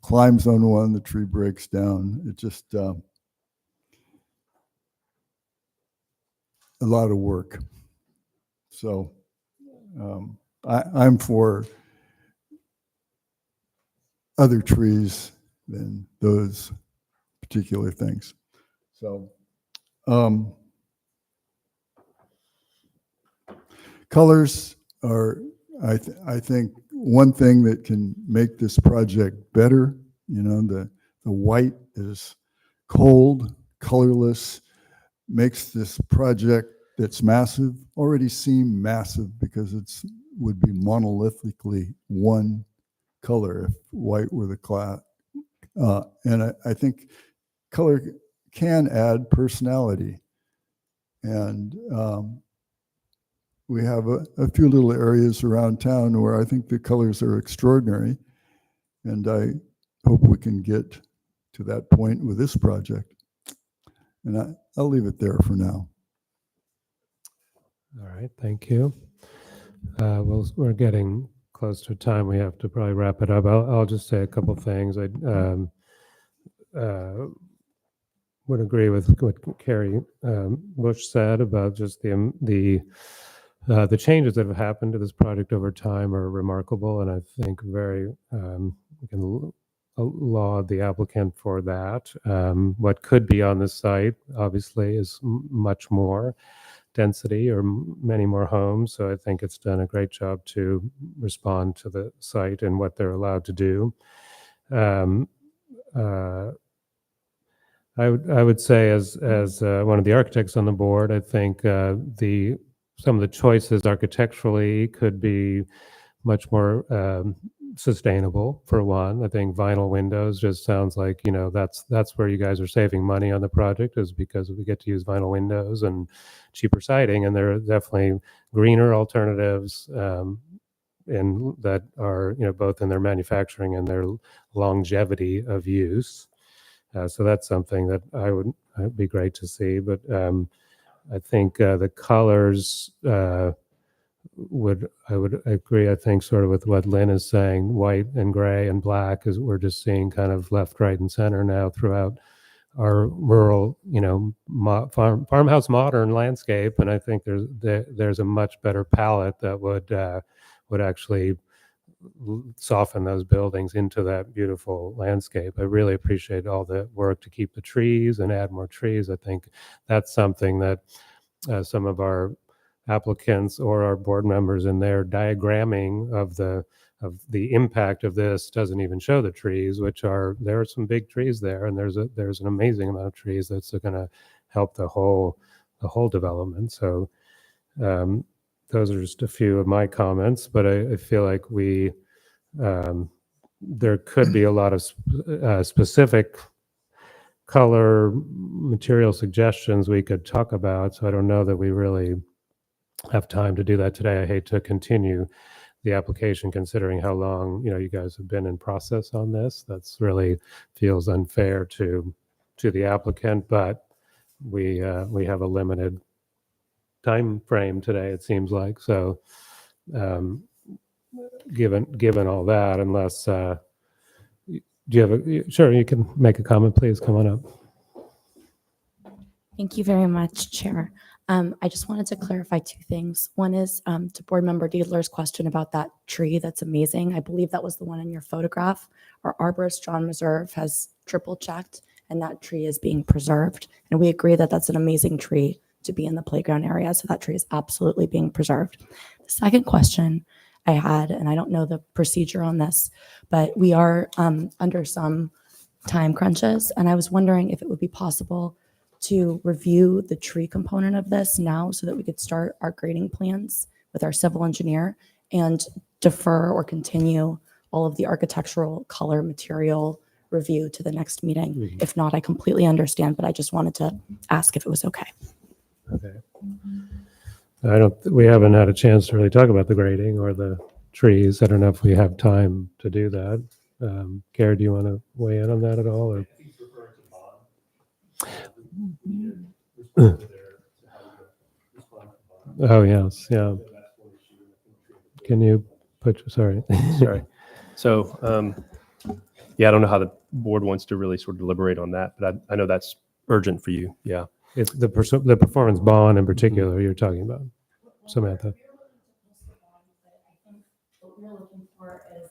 climbs on one, the tree breaks down. It just, a lot of work. So I'm for other trees than those particular things. So colors are, I think, one thing that can make this project better. You know, the white is cold, colorless, makes this project that's massive already seem massive because it's would be monolithically one color if white were the class. And I think color can add personality. And we have a few little areas around town where I think the colors are extraordinary. And I hope we can get to that point with this project. And I'll leave it there for now. All right, thank you. Well, we're getting close to time. We have to probably wrap it up. I'll just say a couple things. I would agree with what Carrie Bush said about just the changes that have happened to this project over time are remarkable, and I think very we can laud the applicant for that. What could be on the site, obviously, is much more density or many more homes. So I think it's done a great job to respond to the site and what they're allowed to do. I would say as one of the architects on the board, I think some of the choices architecturally could be much more sustainable. For one, I think vinyl windows just sounds like, you know, that's where you guys are saving money on the project, is because we get to use vinyl windows and cheaper siding, and there are definitely greener alternatives in that are, you know, both in their manufacturing and their longevity of use. So that's something that I'd be great to see. But I think the colors I would agree. I think sort of with what Lynn is saying, white and gray and black is we're just seeing kind of left, right, and center now throughout our rural, you know, farmhouse modern landscape. And I think there's a much better palette that would actually soften those buildings into that beautiful landscape. I really appreciate all the work to keep the trees and add more trees. I think that's something that some of our applicants or our board members in their diagramming of the impact of this doesn't even show the trees, there are some big trees there, and there's an amazing amount of trees that's going to help the whole development. So those are just a few of my comments, but I feel like there could be a lot of specific color material suggestions we could talk about. So I don't know that we really have time to do that today. I hate to continue the application considering how long, you know, you guys have been in process on this. That's really feels unfair to the applicant, but we have a limited time frame today, it seems like. So given all that, unless do you have sure, you can make a comment, please. Come on up. Thank you very much, Chair. I just wanted to clarify two things. One is to Board Member Diedler's question about that tree. That's amazing. I believe that was the one in your photograph. Our arborist, John Reserve, has triple checked, and that tree is being preserved. And we agree that that's an amazing tree to be in the playground area. So that tree is absolutely being preserved. The second question I had, and I don't know the procedure on this, but we are under some time crunches. And I was wondering if it would be possible to review the tree component of this now so that we could start our grading plans with our civil engineer and defer or continue all of the architectural color material review to the next meeting. Mm-hmm. If not, I completely understand, but I just wanted to ask if it was okay. Okay. We haven't had a chance to really talk about the grading or the trees. I don't know if we have time to do that. Kara, do you want to weigh in on that at all? Or? Oh, yes. Yeah. Can you sorry. Sorry. So, yeah, I don't know how the board wants to really sort of deliberate on that, but I know that's urgent for you. Yeah. it's the performance bond in particular you're talking about, Samantha. What we're looking for is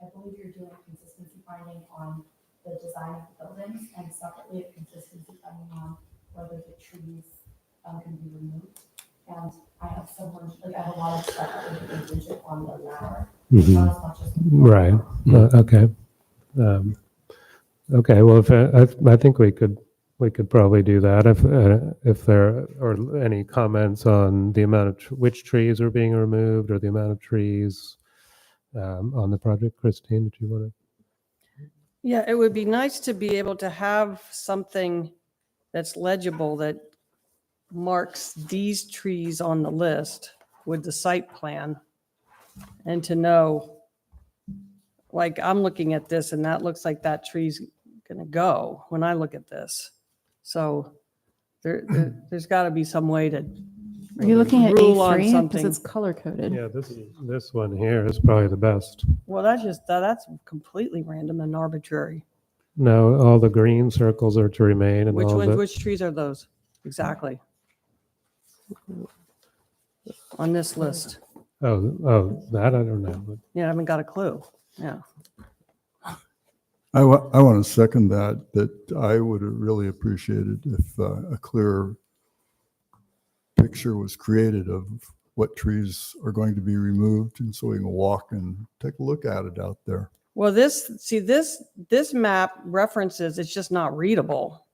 I believe you're doing a consistency finding on the design of the buildings and separately a consistency finding on whether the trees can be removed. And I have I have a lot of stuff that we can digit on the ladder, not as much as. Right. Okay. Okay. Well, I think we could probably do that if there are any comments on the amount of which trees are being removed or the amount of trees on the project. Christine, did you want to? Yeah, it would be nice to be able to have something that's legible that marks these trees on the list with the site plan, and to know, like, I'm looking at this and that looks like that tree's gonna go when I look at this. So there's got to be some way to Are you looking at rule on A3 because something. it's color coded? Yeah, this one here is probably the best. Well, that's completely random and arbitrary. No, all the green circles are to remain, and all the Which trees are those exactly on this list? oh that I don't know. But Yeah, I haven't got a clue. Yeah. I want to second that I would have really appreciated if a clearer picture was created of what trees are going to be removed, and so we can walk and take a look at it out there. Well, this map references, it's just not readable,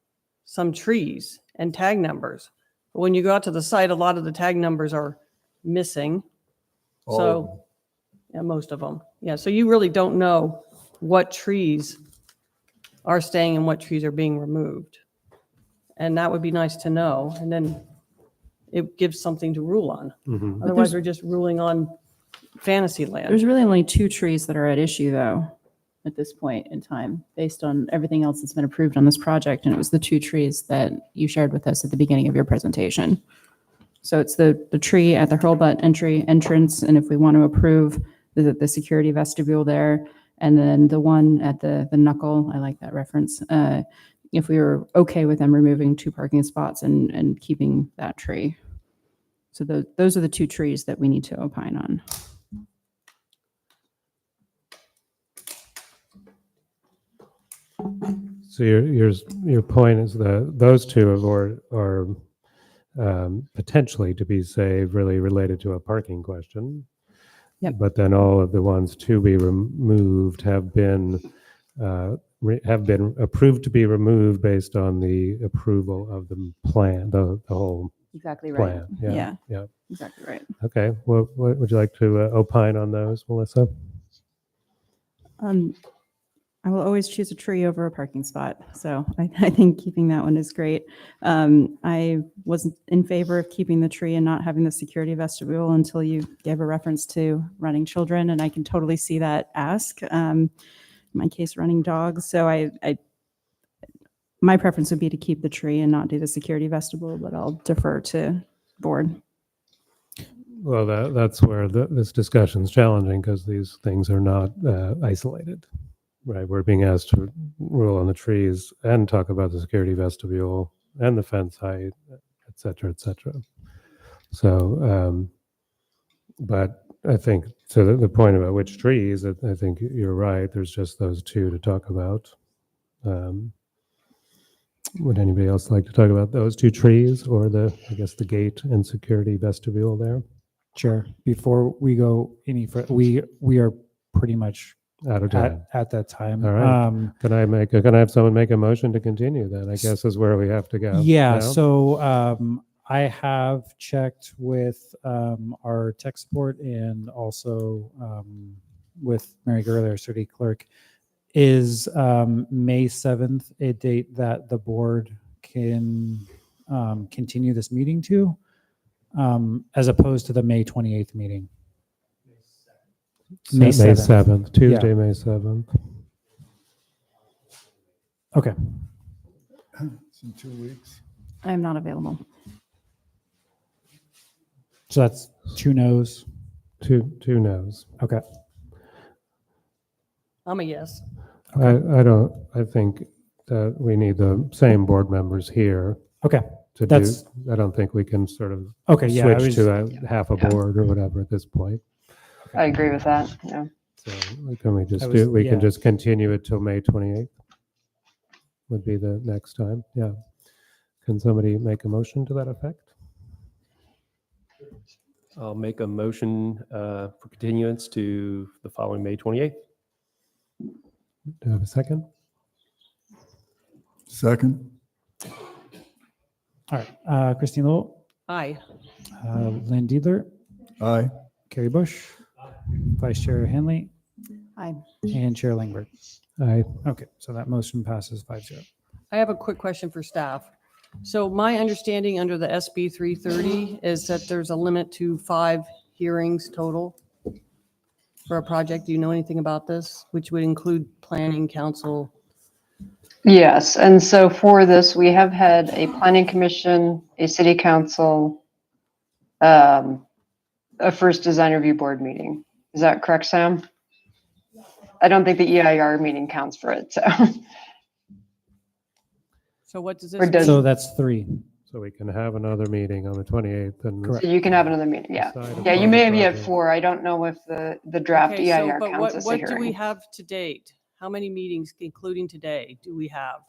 some trees and tag numbers. But when you go out to the site, a lot of the tag numbers are missing. All of them. So, yeah, most of them. Yeah, so you really don't know what trees are staying and what trees are being removed. And that would be nice to know. And then it gives something to rule on. Mhm. Otherwise, we're just ruling on fantasy land. There's really only 2 trees that are at issue though, at this point in time, based on everything else that's been approved on this project. And it was the 2 trees that you shared with us at the beginning of your presentation. So it's the tree at the Hurlbutt entrance. And if we want to approve the security vestibule there, and then the one at the knuckle, I like that reference. If we were okay with them removing 2 parking spots and keeping that tree. So those are the 2 trees that we need to opine on. So your point is that those 2 are potentially to be saved, really related to a parking question. Yep. But then all of the ones to be removed have been approved to be removed based on the approval of the plan, the whole Exactly right. plan. Yeah. Exactly right. Okay. Well, what would you like to opine on those, Melissa? I will always choose a tree over a parking spot. So I think keeping that one is great. I wasn't in favor of keeping the tree and not having the security vestibule until you gave a reference to running children. And I can totally see that ask. In my case, running dogs. So my preference would be to keep the tree and not do the security vestibule, but I'll defer to board. Well, that's where this discussion is challenging, because these things are not isolated. Right, we're being asked to rule on the trees and talk about the security vestibule and the fence height, et cetera, et cetera. So, but I think, so the point about which trees, I think you're right, there's just those 2 to talk about. Would anybody else like to talk about those 2 trees or the gate and security vestibule there? Chair, before we go any further, we are pretty much Out of time. at that time. All right. Can I have someone make a motion to continue then? I guess is where we have to go. Yeah, now. so I have checked with our tech support and also with Mary Gurley, our city clerk. Is May 7th a date that the board can continue this meeting to, as opposed to the May 28th meeting? May 7th, Tuesday, May 7th. Okay. It's in 2 weeks. I am not available. So that's 2 no's. Two no's. Okay. I'm a yes. I think we need the same board members here Okay. to do. That's- I don't think we can sort of Okay, yeah, I switch to a Yeah. half a Yeah. board or whatever at this point. I agree with that. Yeah. So can we just I was- do, we can yeah. just continue it till May 28th? Would be the next time, yeah. Can somebody make a motion to that effect? I'll make a motion for continuance to the following May 28th. Do I have a second? Second. All right. Christine Lowell, Aye. Lynn Diedler, Aye. Carrie Bush, Vice Chair Henley, Aye. and Chair Langberg. Aye. Okay, so that motion passes 5-0. I have a quick question for staff. So my understanding under the SB 330 is that there's a limit to 5 hearings total for a project. Do you know anything about this? Which would include planning, council? Yes, and so for this, we have had a planning commission, a city council, a first design review board meeting. Is that correct, Sam? I don't think the EIR meeting counts for it, so. So what does Or this does- So mean? that's 3. So we can have another meeting on the 28th and. Correct. So you can have another meeting, yeah. decide Yeah, you upon may the be at project. 4. I don't know if the draft Okay, so, EIR but counts as a what do we hearing. have to date? How many meetings, including today, do we have?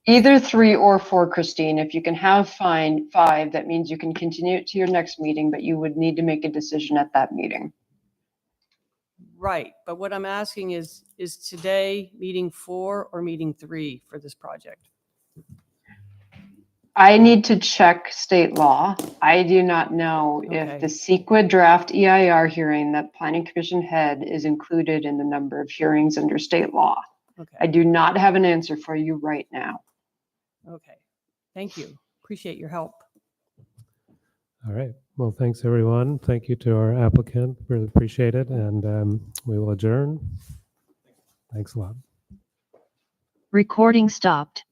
Either 3 or 4, Christine. If you can have 5, that means you can continue it to your next meeting, but you would need to make a decision at that meeting. Right, but what I'm asking is today meeting 4 or meeting 3 for this project? I need to check state law. I do not know Okay. if the CEQA draft EIR hearing that Planning Commission had is included in the number of hearings under state law. I Okay, do not have an answer for you right now. okay. Thank you. Appreciate your help. All right. Well, thanks, everyone. Thank you to our applicant. Really appreciate it. And we will adjourn. Thanks a lot. Recording stopped.